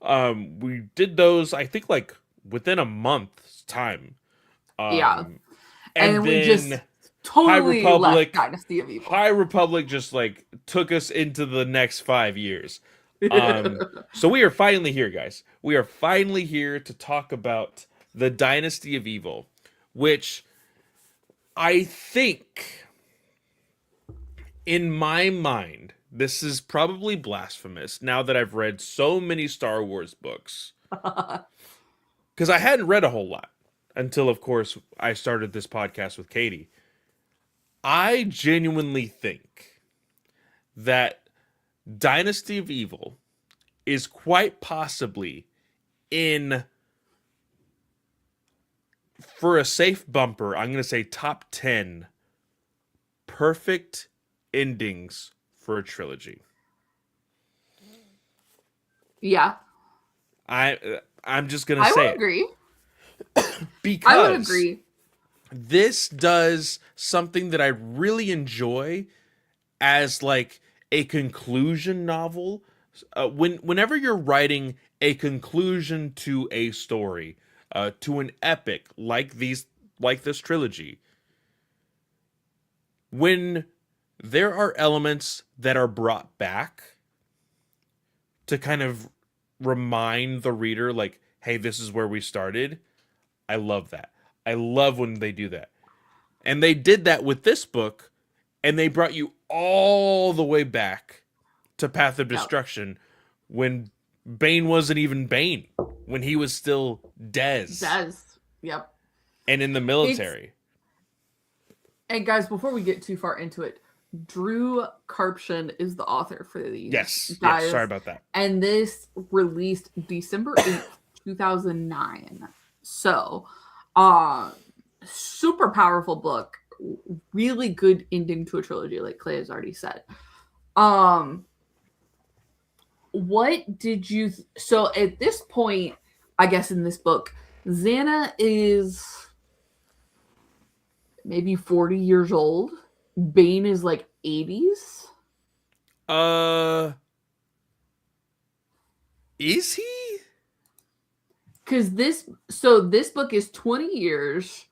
We did those I think like within a month's time. Yeah. Um and And we just then High totally left Republic Dynasty of Evil. High Republic just like took us into the next 5 years. Um, so we are finally here, guys. We are finally here to talk about the Dynasty of Evil, which I think, in my mind, this is probably blasphemous now that I've read so many Star Wars books. Because I hadn't read a whole lot until, of course, I started this podcast with Katie. I genuinely think that Dynasty of Evil is quite possibly in, for a safe bumper, I'm going to say top 10 perfect endings for a trilogy. Yeah. I'm just going to I say would it agree. I would because agree. this does something that I really enjoy as like a conclusion novel. Whenever you're writing a conclusion to a story, to an epic like this trilogy, when there are elements that are brought back to kind of remind the reader, like, hey, this is where we started. I love that. I love when they do that. And they did that with this book, and they brought you all the way back to Path of Yeah. Destruction when Bane wasn't even Bane, when he was still Dez Does. Yep. and in the It's military. and guys, before we get too far into it, Drew Karpshin is the author for these Yes, sorry guys. about that. And this released December 8th, 2009. So, uh super powerful book. Really good ending to a trilogy, like Clay has already said. Um what did you so at this point, I guess in this book, Xana is maybe 40 years old. Bane is like 80s. Uh, is he? Because this book is 20 years.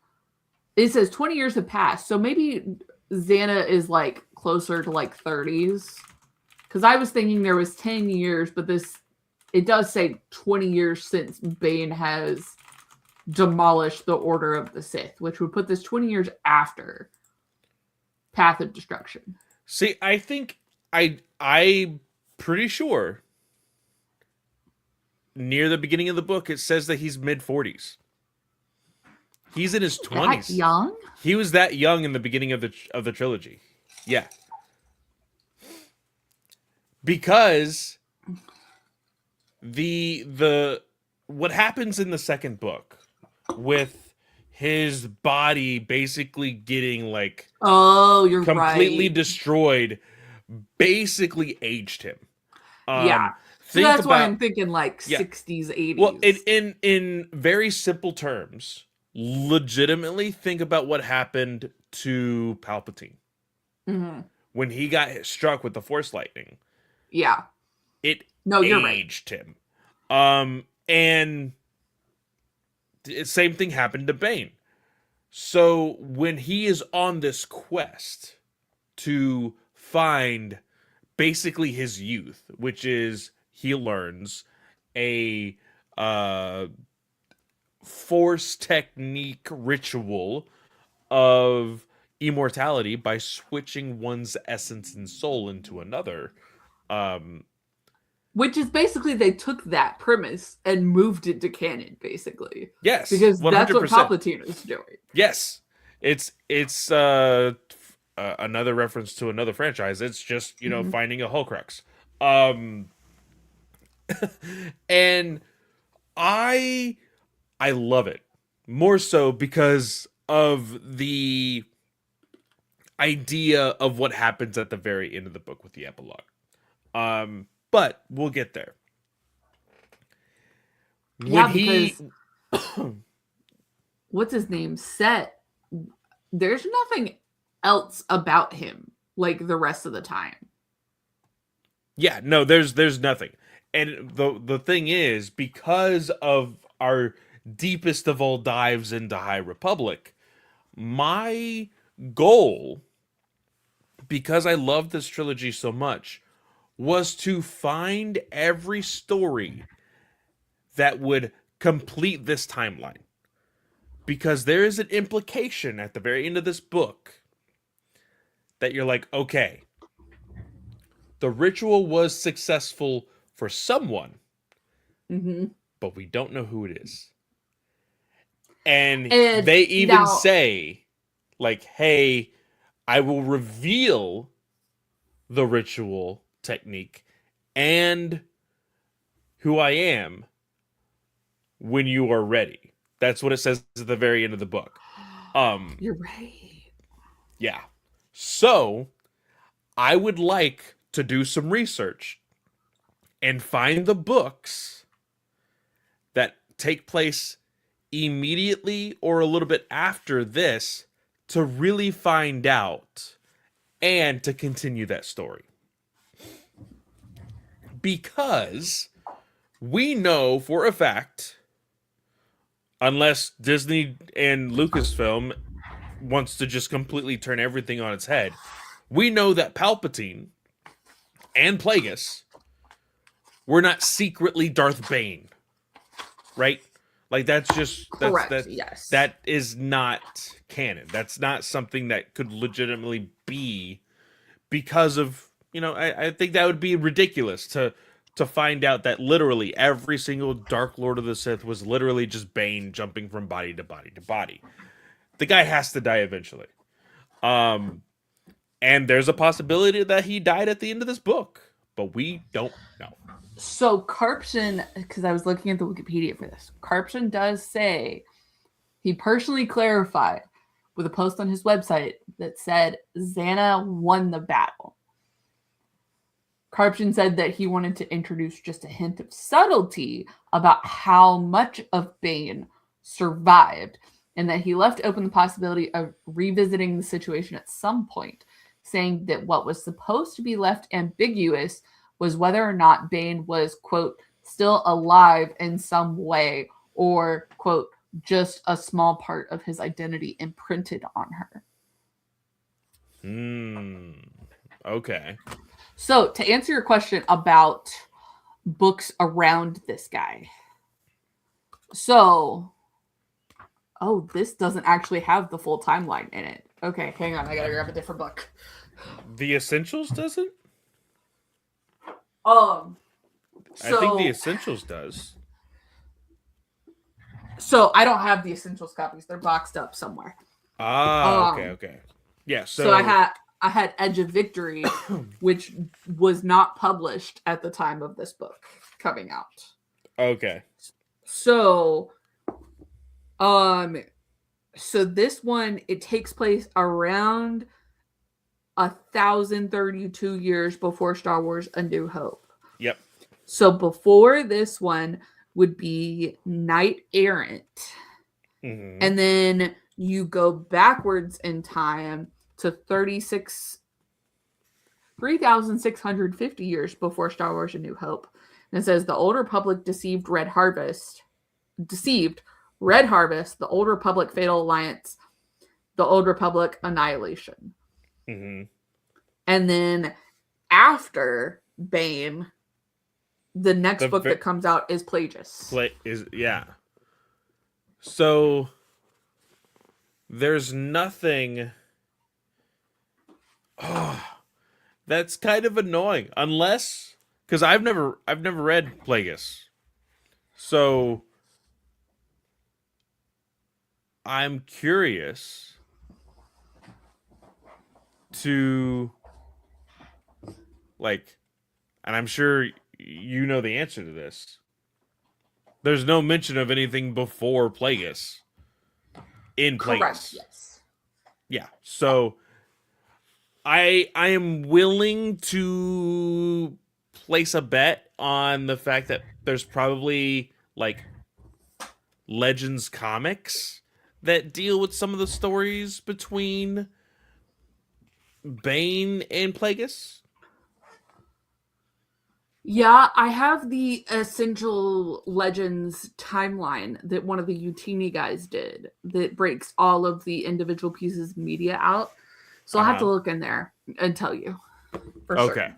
It says 20 years have passed. So maybe Xana is like closer to like 30s. Because I was thinking there was 10 years, but it does say 20 years since Bane has demolished the Order of the Sith, which would put this 20 years after Path of Destruction. See, I think I'm pretty sure near the beginning of the book it says that he's mid 40s. He's in his 20s. That young? He was that young in the beginning of the trilogy. Yeah. Because the what happens in the second book with his body basically getting like You're completely right. destroyed basically aged him. Yeah. So that's why I'm thinking like 60s, 80s. Well, in very simple terms, legitimately think about what happened to Palpatine when he got struck with the Force lightning. Yeah. It you're aged him. And the same thing happened to Bane. So when he is on this quest to find basically his youth, which is he learns a force technique ritual of immortality by switching one's essence and soul into another. Which is basically they took that premise and moved it to canon, basically. Yes, because 100%. That's what Palpatine is doing. Yes, it's another reference to another franchise. It's just finding a Horcrux. And I love it more so because of the idea of what happens at the very end of the book with the epilogue. But we'll get there. Because what's his name? Set. There's nothing else about him like the rest of the time. Yeah, no, there's nothing. And the thing is, because of our deepest of all dives into High Republic, my goal, because I love this trilogy so much, was to find every story that would complete this timeline. Because there is an implication at the very end of this book that you're like, okay, the ritual was successful for someone, but we don't know who it is. And they even say, like, hey, I will reveal the ritual technique and who I am when you are ready. That's what it says at the very end of the book. You're right. Yeah. So I would like to do some research and find the books that take place immediately or a little bit after this to really find out and to continue that story. Because we know for a fact, unless Disney and Lucasfilm wants to just completely turn everything on its head, we know that Palpatine and Plagueis were not secretly Darth Bane, right? Like that's just correct. Yes, that is not canon. That's not something that could legitimately be because of I think that would be ridiculous to find out that literally every single Dark Lord of the Sith was literally just Bane jumping from body to body to body. The guy has to die eventually. And there's a possibility that he died at the end of this book, but we don't know. So Carption, because I was looking at the Wikipedia for this, Carption does say he personally clarified with a post on his website that said Xana won the battle. Karpshin said that he wanted to introduce just a hint of subtlety about how much of Bane survived, and that he left open the possibility of revisiting the situation at some point, saying that what was supposed to be left ambiguous was whether or not Bane was, quote, still alive in some way, or, quote, just a small part of his identity imprinted on her. Okay. So, to answer your question about books around this guy. So, oh, this doesn't actually have the full timeline in it. Okay, hang on. I gotta grab a different book. The Essentials doesn't? So, I think the Essentials does. So, I don't have the Essentials copies. They're boxed up somewhere. Okay. Yeah, so I had Edge of Victory, which was not published at the time of this book coming out. Okay. So this one, it takes place around 1,032 years before Star Wars: A New Hope. Yep. So before this one would be Knight Errant. Mm-hmm. And then you go backwards in time to 3,650 years before Star Wars: A New Hope. And it says the Old Republic deceived Red Harvest, the Old Republic Fatal Alliance, the Old Republic Annihilation. Mm-hmm. And then after Bane, the next book that comes out is Plagueis. Yeah. So there's nothing. Oh, that's kind of annoying. Unless, because I've never read Plagueis, so I'm curious to and I'm sure you know the answer to this. There's no mention of anything before Plagueis in Plagueis. Correct, yes. Yeah, so I am willing to place a bet on the fact that there's probably Legends comics that deal with some of the stories between Bane and Plagueis. Yeah, I have the Essential Legends timeline that one of the Utini guys did that breaks all of the individual pieces of media out. So I'll have to look in there and tell you. For okay.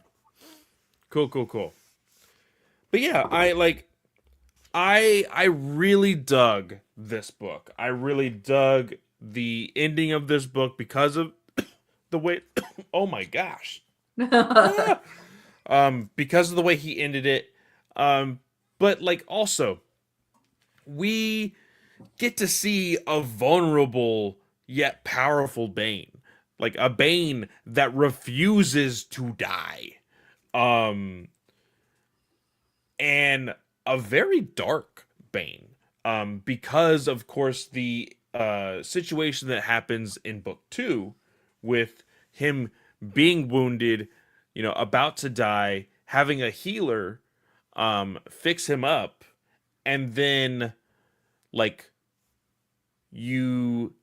Sure. Cool. But yeah, I really dug this book. I really dug the ending of this book because of the way oh my gosh. Because of the way he ended it. But also we get to see a vulnerable yet powerful Bane. A Bane that refuses to die. And a very dark Bane. Because of course the situation that happens in book 2 with him being wounded, about to die, having a healer fix him up, and then you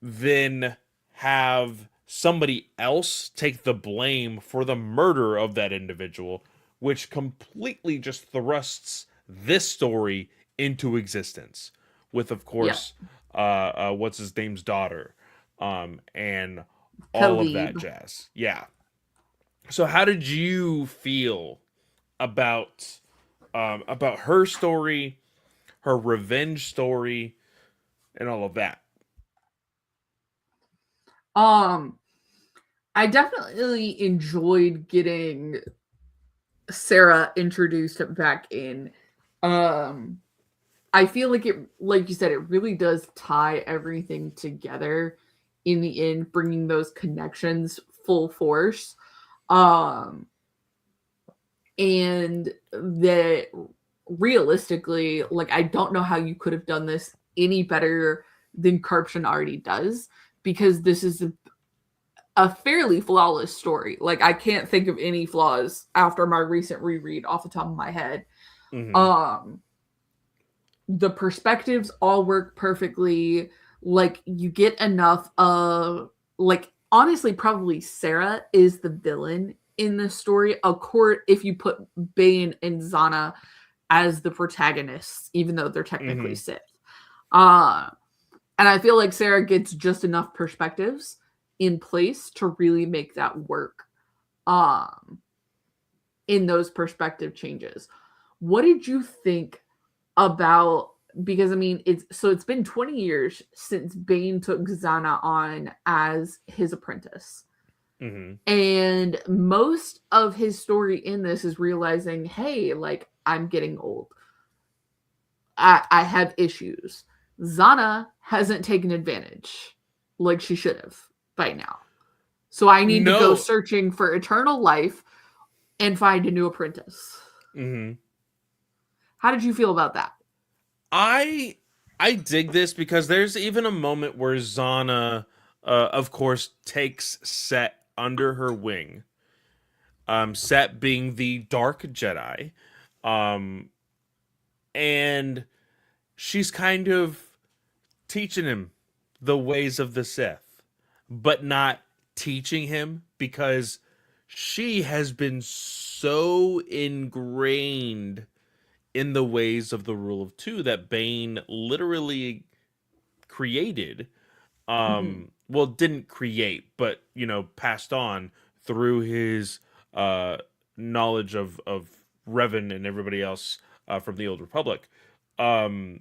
then have somebody else take the blame for the murder of that individual, which completely just thrusts this story into existence with, of course, what's his name's daughter, and all of that jazz. Yeah. So how did you feel about her story, her revenge story, and all of that? I definitely enjoyed getting Sarah introduced back in. I feel like you said, it really does tie everything together in the end, bringing those connections full force. And that realistically, I don't know how you could have done this any better than Karpshin already does, because this is a fairly flawless story. Like, I can't think of any flaws after my recent reread off the top of my head. Mm-hmm. Um, the perspectives all work perfectly. Like, you get enough of, like, honestly, probably Sarah is the villain in this story. Of course, if you put Bane and Zana as the protagonists, even though they're technically Mm-hmm. Sith. Uh, and I feel like Sarah gets just enough perspectives in place to really make that work um, in those perspective changes. What did you think about, because I mean it's been 20 years since Bane took Zana on as his apprentice. Mm-hmm. And most of his story in this is realizing, hey, like, I'm getting old. I have issues. Zana hasn't taken advantage like she should have by now. So I need to go No. searching for eternal life and find a new apprentice. Mm-hmm. How did you feel about that? I I dig this because there's even a moment where Zana, of course, takes Set under her wing. Set being the Dark Jedi, um, and she's kind of teaching him the ways of the Sith, but not teaching him because she has been so ingrained in the ways of the rule of two that Bane literally created. Mm-hmm. Well, didn't create, but passed on through his uh knowledge of Revan and everybody else from the Old Republic. Um,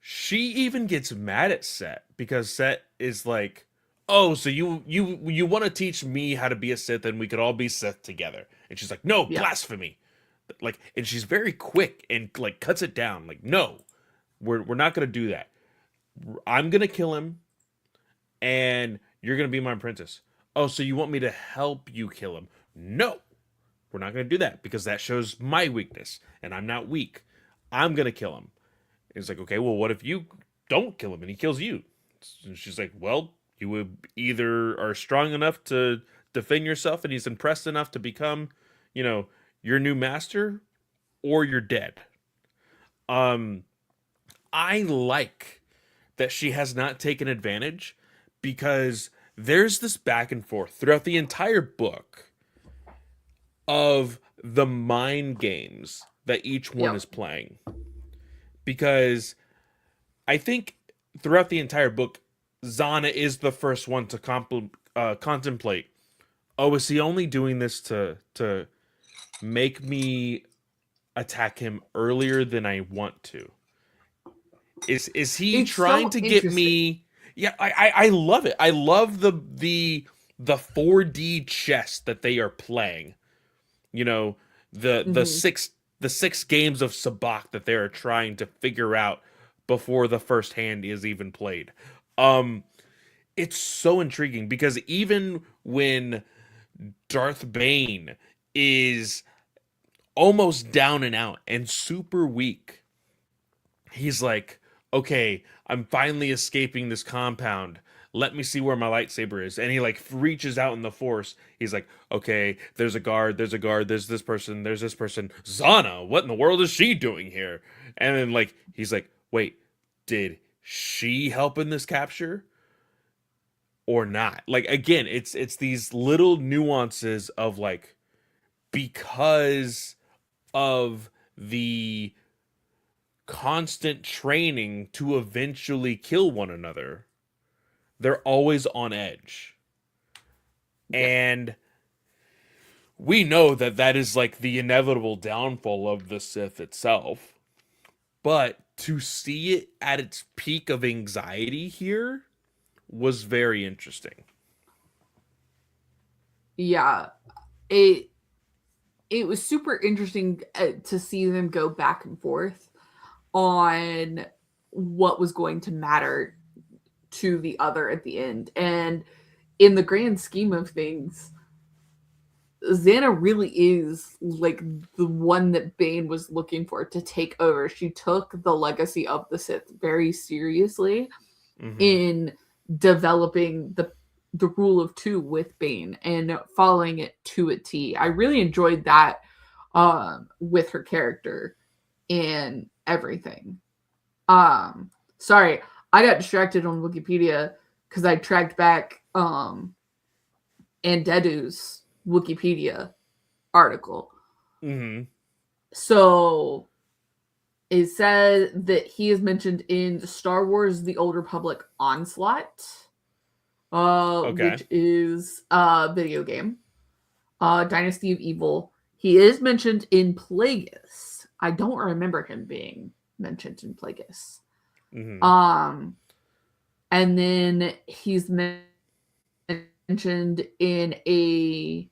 she even gets mad at Set because Set is like, "Oh, so you want to teach me how to be a Sith, and we could all be Sith together?" And she's like, "No, Yeah. blasphemy!" Like, and she's very quick and like cuts it down. Like, no, we're not gonna do that. I'm gonna kill him, and you're gonna be my apprentice. Oh, so you want me to help you kill him? No, we're not gonna do that because that shows my weakness, and I'm not weak. I'm gonna kill him. It's like, okay, well, what if you don't kill him and he kills you? And she's like, well, you would either are strong enough to defend yourself and he's impressed enough to become, you know, your new master, or you're dead. Um, I like that she has not taken advantage because there's this back and forth throughout the entire book of the mind games that each one Yep. is playing. Because I think throughout the entire book, Zana is the first one to contemplate. Oh, is he only doing this to make me attack him earlier than I want to? Is he It's trying so to get interesting. me? Yeah, I love it. I love the 4D chess that they are playing. You know, the Mm-hmm. six games of Sabak that they are trying to figure out before the first hand is even played. Um, it's so intriguing because even when Darth Bane is almost down and out and super weak, he's like, okay, I'm finally escaping this compound. Let me see where my lightsaber is. And he like reaches out in the force. He's like, okay, there's a guard, there's this person, there's this person. Zana, what in the world is she doing here? And then like he's like, wait, did she help in this capture or not? Like again, it's these little nuances of like, because of the constant training to eventually kill one another, they're always on edge. Yep. And we know that that is like the inevitable downfall of the Sith itself. But to see it at its peak of anxiety here was very interesting. Yeah. It it was super interesting to see them go back and forth on what was going to matter to the other at the end. And in the grand scheme of things, Xana really is like the one that Bane was looking for to take over. She took the legacy of the Sith very seriously Mm-hmm. in developing the the rule of two with Bane and following it to a T. I really enjoyed that with her character and everything. Sorry, I got distracted on Wikipedia because I tracked back Andedu's Wikipedia article. Mm-hmm. So it said that he is mentioned in Star Wars: The Old Republic Onslaught, Okay. which is a video game. Dynasty of Evil. He is mentioned in Plagueis. I don't remember him being mentioned in Plagueis. Mm-hmm. And then he's mentioned in a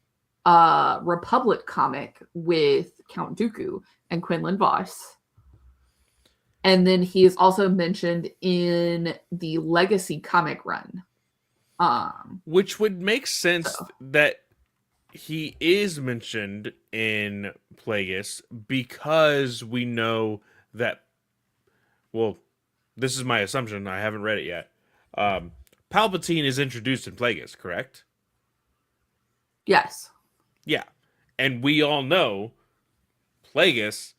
Republic comic with Count Dooku and Quinlan Voss. And then he is also mentioned in the Legacy comic run. Which would make sense So. that he is mentioned in Plagueis because we know that. Well, this is my assumption. I haven't read it yet. Palpatine is introduced in Plagueis, correct? Yes. Yeah, and we all know Plagueis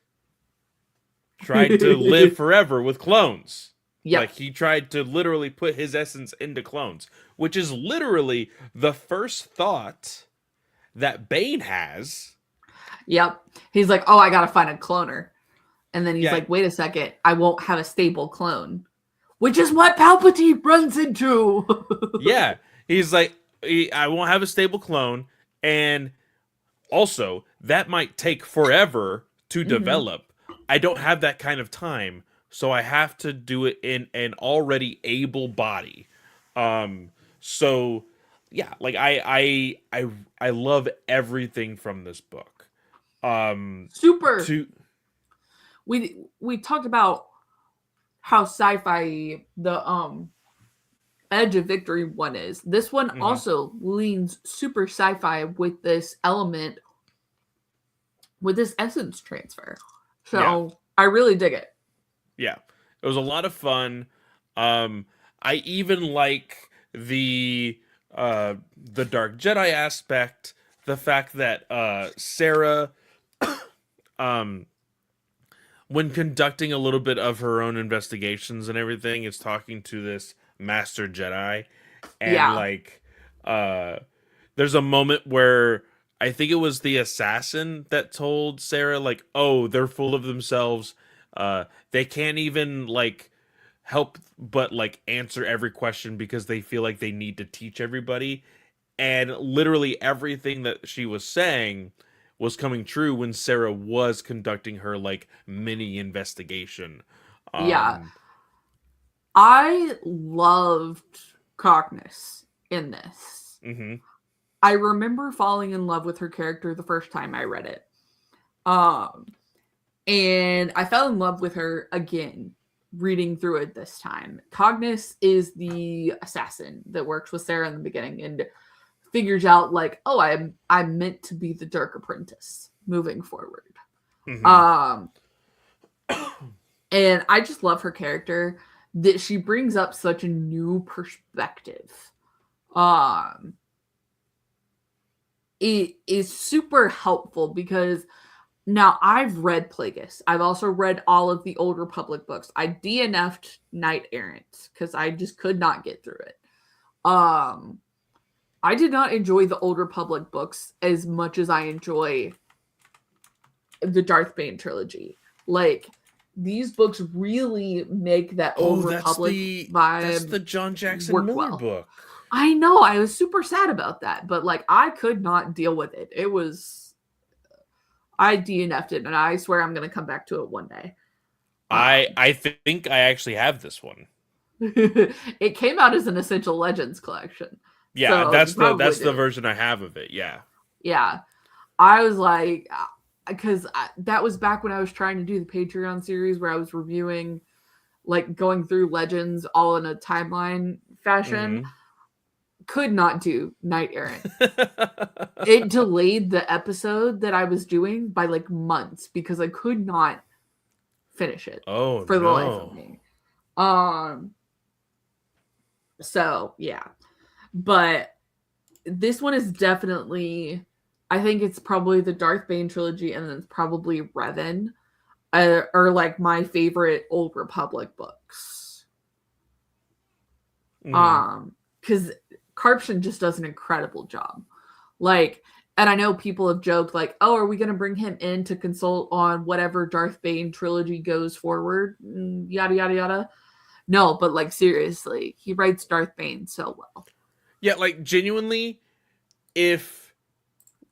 tried to live forever with clones. Like Yep. he tried to literally put his essence into clones, which is literally the first thought that Bane has. Yep. He's like, oh, I gotta find a cloner. And then he's Yeah, like, wait a second, I won't have a stable clone. Which is what Palpatine runs into. yeah. He's like, I won't have a stable clone, and also that might take forever to Mm-hmm. develop. I don't have that kind of time, so I have to do it in an already able body. So yeah, like I love everything from this book. Super. To We talked about how sci-fi the Edge of Victory one is. This one mhm. also leans super sci-fi with this element, with this essence transfer. Yeah, So I really dig it. yeah, it was a lot of fun. I even like the Dark Jedi aspect, the fact that Sarah, um, when conducting a little bit of her own investigations and everything, is talking to this Master Jedi, and Yeah. like, uh, there's a moment where I think it was the assassin that told Sarah, like, "Oh, they're full of themselves. They can't even like help but like answer every question because they feel like they need to teach everybody." And literally everything that she was saying was coming true when Sarah was conducting her like mini investigation. Yeah. Um, I loved Cockness in this. mhm. I remember falling in love with her character the first time I read it. Um, and I fell in love with her again reading through it this time. Cognus is the assassin that works with Sarah in the beginning and figures out like, oh, I'm meant to be the Dark Apprentice moving forward. Mhm. Um, and I just love her character that she brings up such a new perspective. Um, it is super helpful because now I've read Plagueis. I've also read all of the Old Republic books. I DNF'd Knight Errant because I just could not get through it. Um, I did not enjoy the Old Republic books as much as I enjoy the Darth Bane trilogy. Like these books really make that Old Oh, Republic that's vibe the John Jackson work Miller well. book. I know, I was super sad about that, but like I could not deal with it. It was I DNF'd it, and I swear I'm gonna come back to it one day. I Um, I think I actually have this one. it came out as an Essential Legends collection, Yeah, so you probably that's the do. version I have of it. Yeah. Yeah, I was like, because that was back when I was trying to do the Patreon series where I was reviewing, like going through Legends all in a timeline fashion. Mhm. Could not do Knight Errant. It delayed the episode that I was doing by like months because I could not finish it Oh for the life of no. me. Um, so yeah, but this one is definitely, I think it's probably the Darth Bane trilogy, and then it's probably Revan, are like my favorite Old Republic books. Mhm. Because Karpshin just does an incredible job. Like, and I know people have joked like, "Oh, are we going to bring him in to consult on whatever Darth Bane trilogy goes forward?" Yada yada yada. No, but like seriously, he writes Darth Bane so well. Yeah, like genuinely, if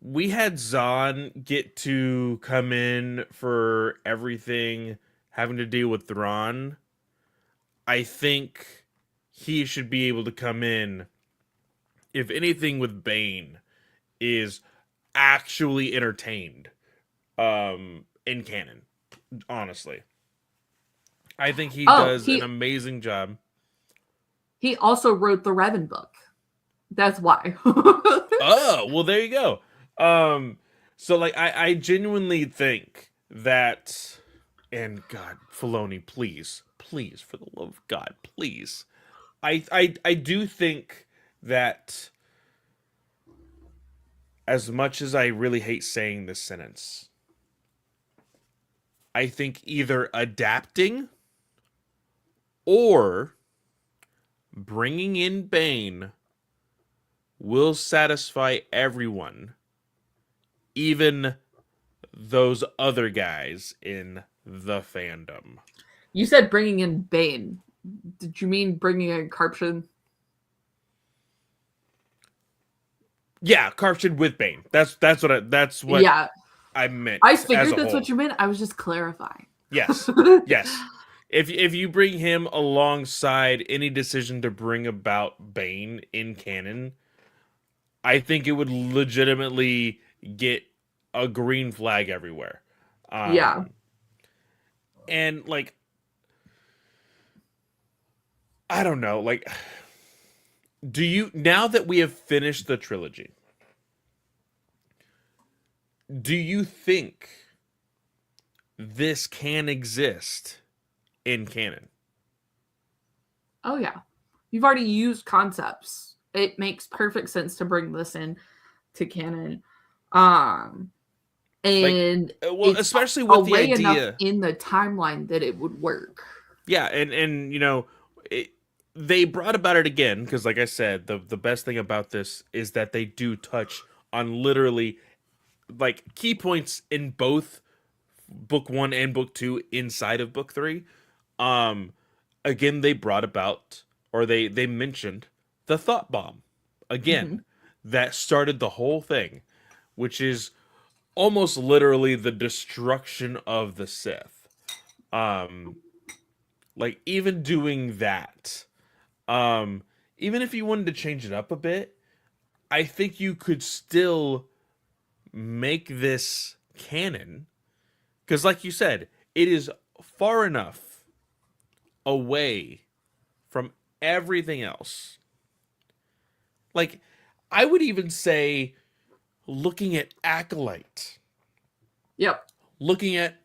we had Zahn get to come in for everything having to deal with Thrawn, I think he should be able to come in, if anything, with Bane is actually entertained in canon. Honestly, I think he Oh, does an amazing job. he also wrote the Revan book. That's why. Oh, well, there you go. Um, so like I genuinely think that, and God, Filoni, please, please, for the love of God, please. I do think that, as much as I really hate saying this sentence, I think either adapting or bringing in Bane will satisfy everyone, even those other guys in the fandom. You said bringing in Bane. Did you mean bringing in Karpshin? Yeah, Carption with Bane. That's what Yeah, I meant I as figured a that's what whole. you meant. I was just clarifying. Yes, yes. If you bring him alongside any decision to bring about Bane in canon, I think it would legitimately get a green flag everywhere. Yeah. Um, and like, I don't know, like, do you, now that we have finished the trilogy, do you think this can exist in canon? Oh yeah. You've already used concepts. It makes perfect sense to bring this in to canon. Um Like, and well, it's especially with the away enough idea, in the timeline that it would work. yeah, and it, they brought about it again because, like I said, the best thing about this is that they do touch on literally like key points in both book one and book two inside of book three. Um, Again, they brought about, or they mentioned, the thought bomb Mhm. again, that started the whole thing, which is almost literally the destruction of the Sith. Um, like even doing that, um, even if you wanted to change it up a bit, I think you could still make this canon because, like you said, it is far enough away from everything else. Like, I would even say, looking at Acolyte, Yep. looking at,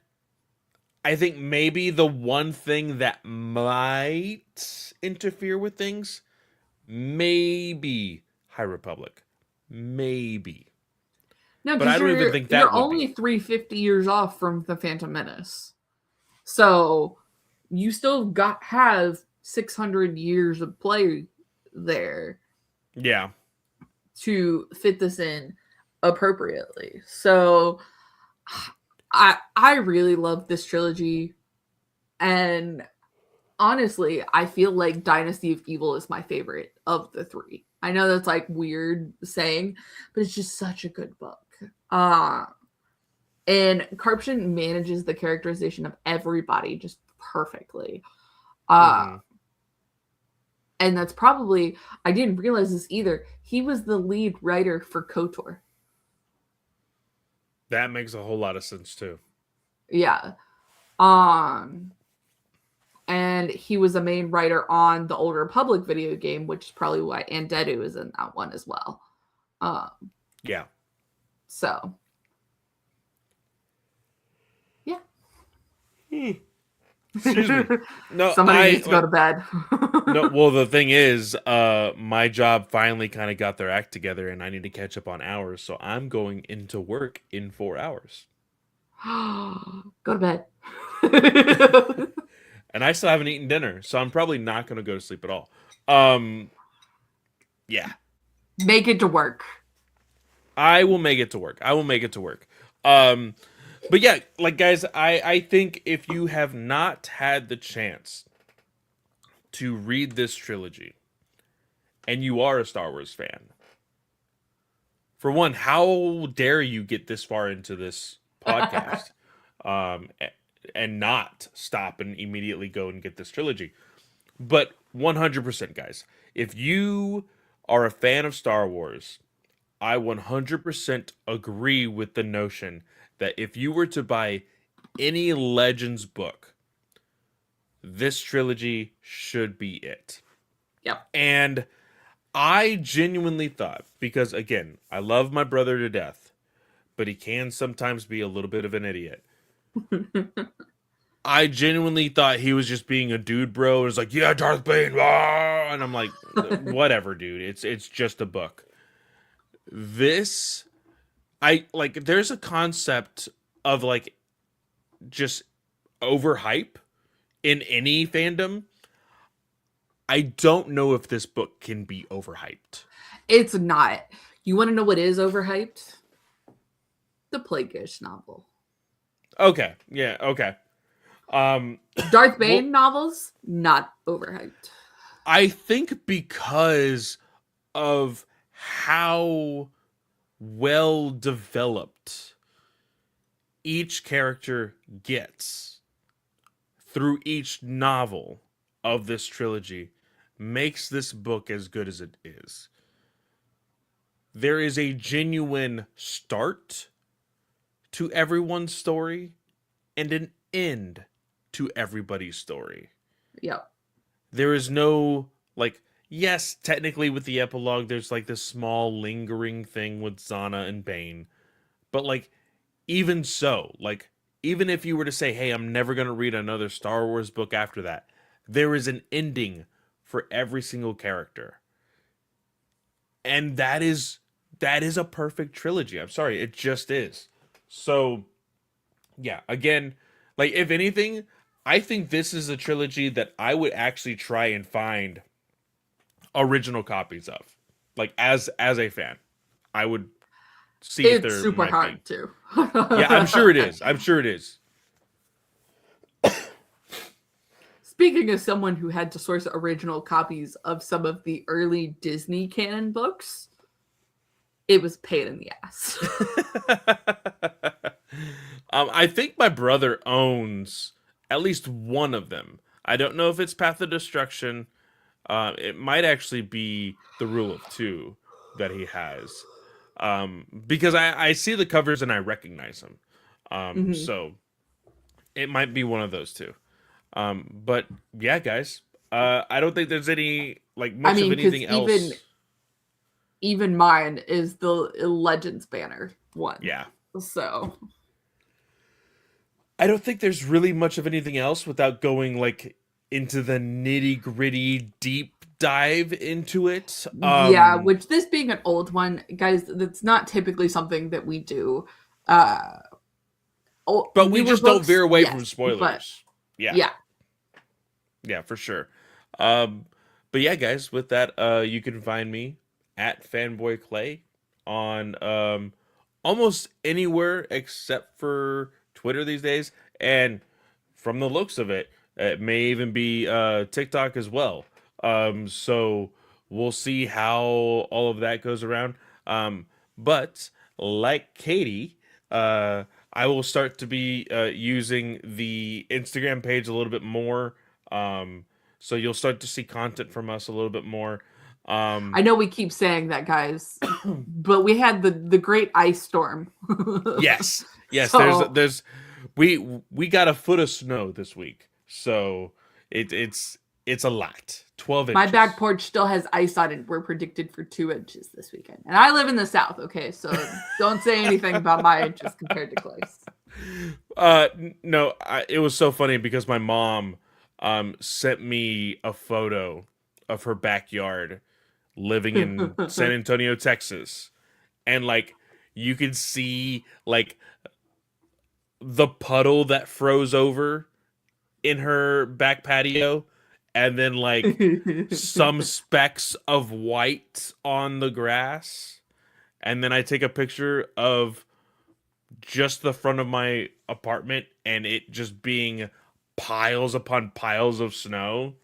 I think maybe the one thing that might interfere with things, maybe High Republic. Maybe. No, But I because don't even you're think you're that would only be. 350 years off from the Phantom Menace. So you still got have 600 years of play there Yeah. to fit this in appropriately. So I really love this trilogy, and honestly, I feel like Dynasty of Evil is my favorite of the three. I know that's like weird saying, but it's just such a good book. Uh and Karpshin manages the characterization of everybody just perfectly. Uh Hmm. and that's probably, I didn't realize this either. He was the lead writer for KOTOR. That makes a whole lot of sense too. Yeah. Um and he was a main writer on the Old Republic video game, which is probably why Andedu is in that one as well. Um, Yeah. so yeah. Hmm. Excuse me. No, Somebody needs to go to bed. no. Well, the thing is, my job finally kind of got their act together, and I need to catch up on hours. So I'm going into work in 4 hours, Go to bed. and I still haven't eaten dinner, so I'm probably not going to go to sleep at all. Um, yeah, Make it to work. I will make it to work. I will make it to work. Um, but yeah, like guys, I think if you have not had the chance to read this trilogy, and you are a Star Wars fan, for one, how dare you get this far into this podcast, um, and not stop and immediately go and get this trilogy? But 100%, guys, if you are a fan of Star Wars, I 100% agree with the notion that if you were to buy any Legends book, this trilogy should be it. Yep. And I genuinely thought, because again, I love my brother to death, but he can sometimes be a little bit of an idiot. I genuinely thought he was just being a dude bro. It was like, yeah, Darth Bane, ah! And I'm like, whatever, dude. It's just a book. This, I like. There's a concept of like just overhype in any fandom. I don't know if this book can be overhyped. It's not. You want to know what is overhyped? The Plagueis novel. Okay, yeah, okay. Darth Bane novels, not overhyped. I think because of how well developed each character gets through each novel of this trilogy makes this book as good as it is. There is a genuine start to everyone's story and an end to everybody's story. Yep. There is no, like, yes, technically with the epilogue, there's like this small lingering thing with Zana and Bane. But like, even so, like, even if you were to say, hey, I'm never going to read another Star Wars book after that, there is an ending for every single character. And that is a perfect trilogy. I'm sorry, it just is. So, yeah, again, like, if anything, I think this is a trilogy that I would actually try and find original copies of. Like, as a fan, I would see if It's there super might hard be. too. Yeah, I'm sure it is. I'm sure it is. Speaking of someone who had to source original copies of some of the early Disney canon books, it was a pain in the ass. I think my brother owns at least one of them. I don't know if it's Path of Destruction. It might actually be the Rule of Two that he has. Because I see the covers and I recognize them. So it might be one of those two. But yeah, guys, I don't think there's any like much of anything else. Even mine is the Legends banner one. Yeah. So I don't think there's really much of anything else without going like into the nitty gritty deep dive into it. Yeah, which this being an old one, guys, that's not typically something that we do. But we just don't veer away from spoilers. Yeah. Yeah, for sure. But yeah, guys, with that, you can find me at Fanboy Clay on almost anywhere except for Twitter these days. And from the looks of it, it may even be TikTok as well. So we'll see how all of that goes around. But like Katie, I will start to be using the Instagram page a little bit more. So you'll start to see content from us a little bit more. I know we keep saying that, guys, but we had the great ice storm. Yes. So, There's we got a foot of snow this week, so it's a lot. 12 inches. My back porch still has ice on it. We're predicted for 2 inches this weekend, and I live in the South. Okay, so don't say anything about my inches compared to Clay's. No, it was so funny because my mom sent me a photo of her backyard living in San Antonio, Texas. And like you could see like the puddle that froze over in her back patio and then like some specks of white on the grass. And then I take a picture of just the front of my apartment and it just being piles upon piles of snow.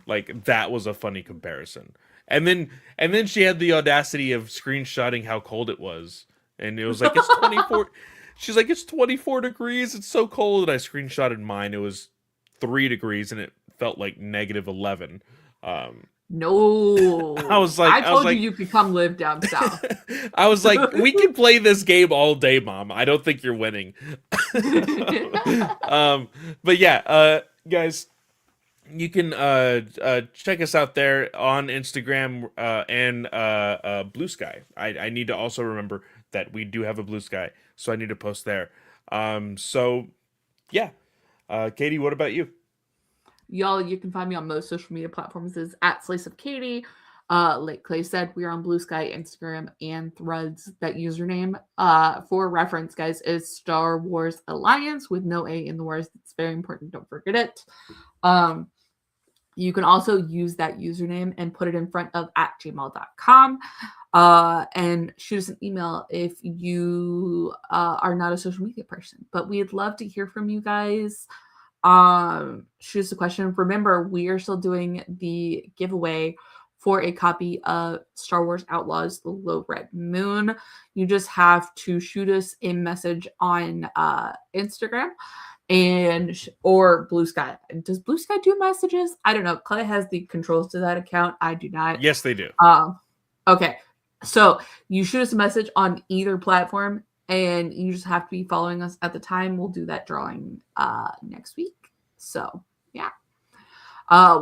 Like that was a funny comparison. And then she had the audacity of screenshotting how cold it was. And it was like it's 24. She's like it's 24 degrees. It's so cold. And I screenshotted mine. It was 3 degrees and it felt like negative 11. Um No, I I was told you like you could come live down south. I was like, we can play this game all day, Mom. I don't think you're winning. But yeah, guys, you can check us out there on Instagram and Blue Sky. I need to also remember that we do have a Blue Sky, so I need to post there. So yeah, Katie, what about you? Y'all, you can find me on most social media platforms is at Slice of Katie. Like Clay said, we are on Blue Sky, Instagram, and Threads. That username, for reference, guys, is Star Wars Alliance with no A in the words. It's very important. Don't forget it. You can also use that username and put it in front of @gmail.com. And shoot us an email if you are not a social media person. But we'd love to hear from you guys. Shoot us a question. Remember, we are still doing the giveaway for a copy of Star Wars Outlaws: The Low Red Moon. You just have to shoot us a message on Instagram or Blue Sky. Does Blue Sky do messages? I don't know. Clay has the controls to that account. I do not. Yes, they do. Okay. So you shoot us a message on either platform and you just have to be following us at the time. We'll do that drawing next week. So yeah.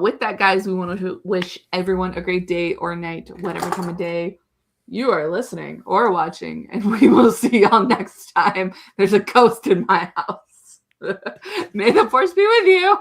With that, guys, we want to wish everyone a great day or night, whatever time of day you are listening or watching, and we will see y'all next time. There's a ghost in my house. May the force be with you.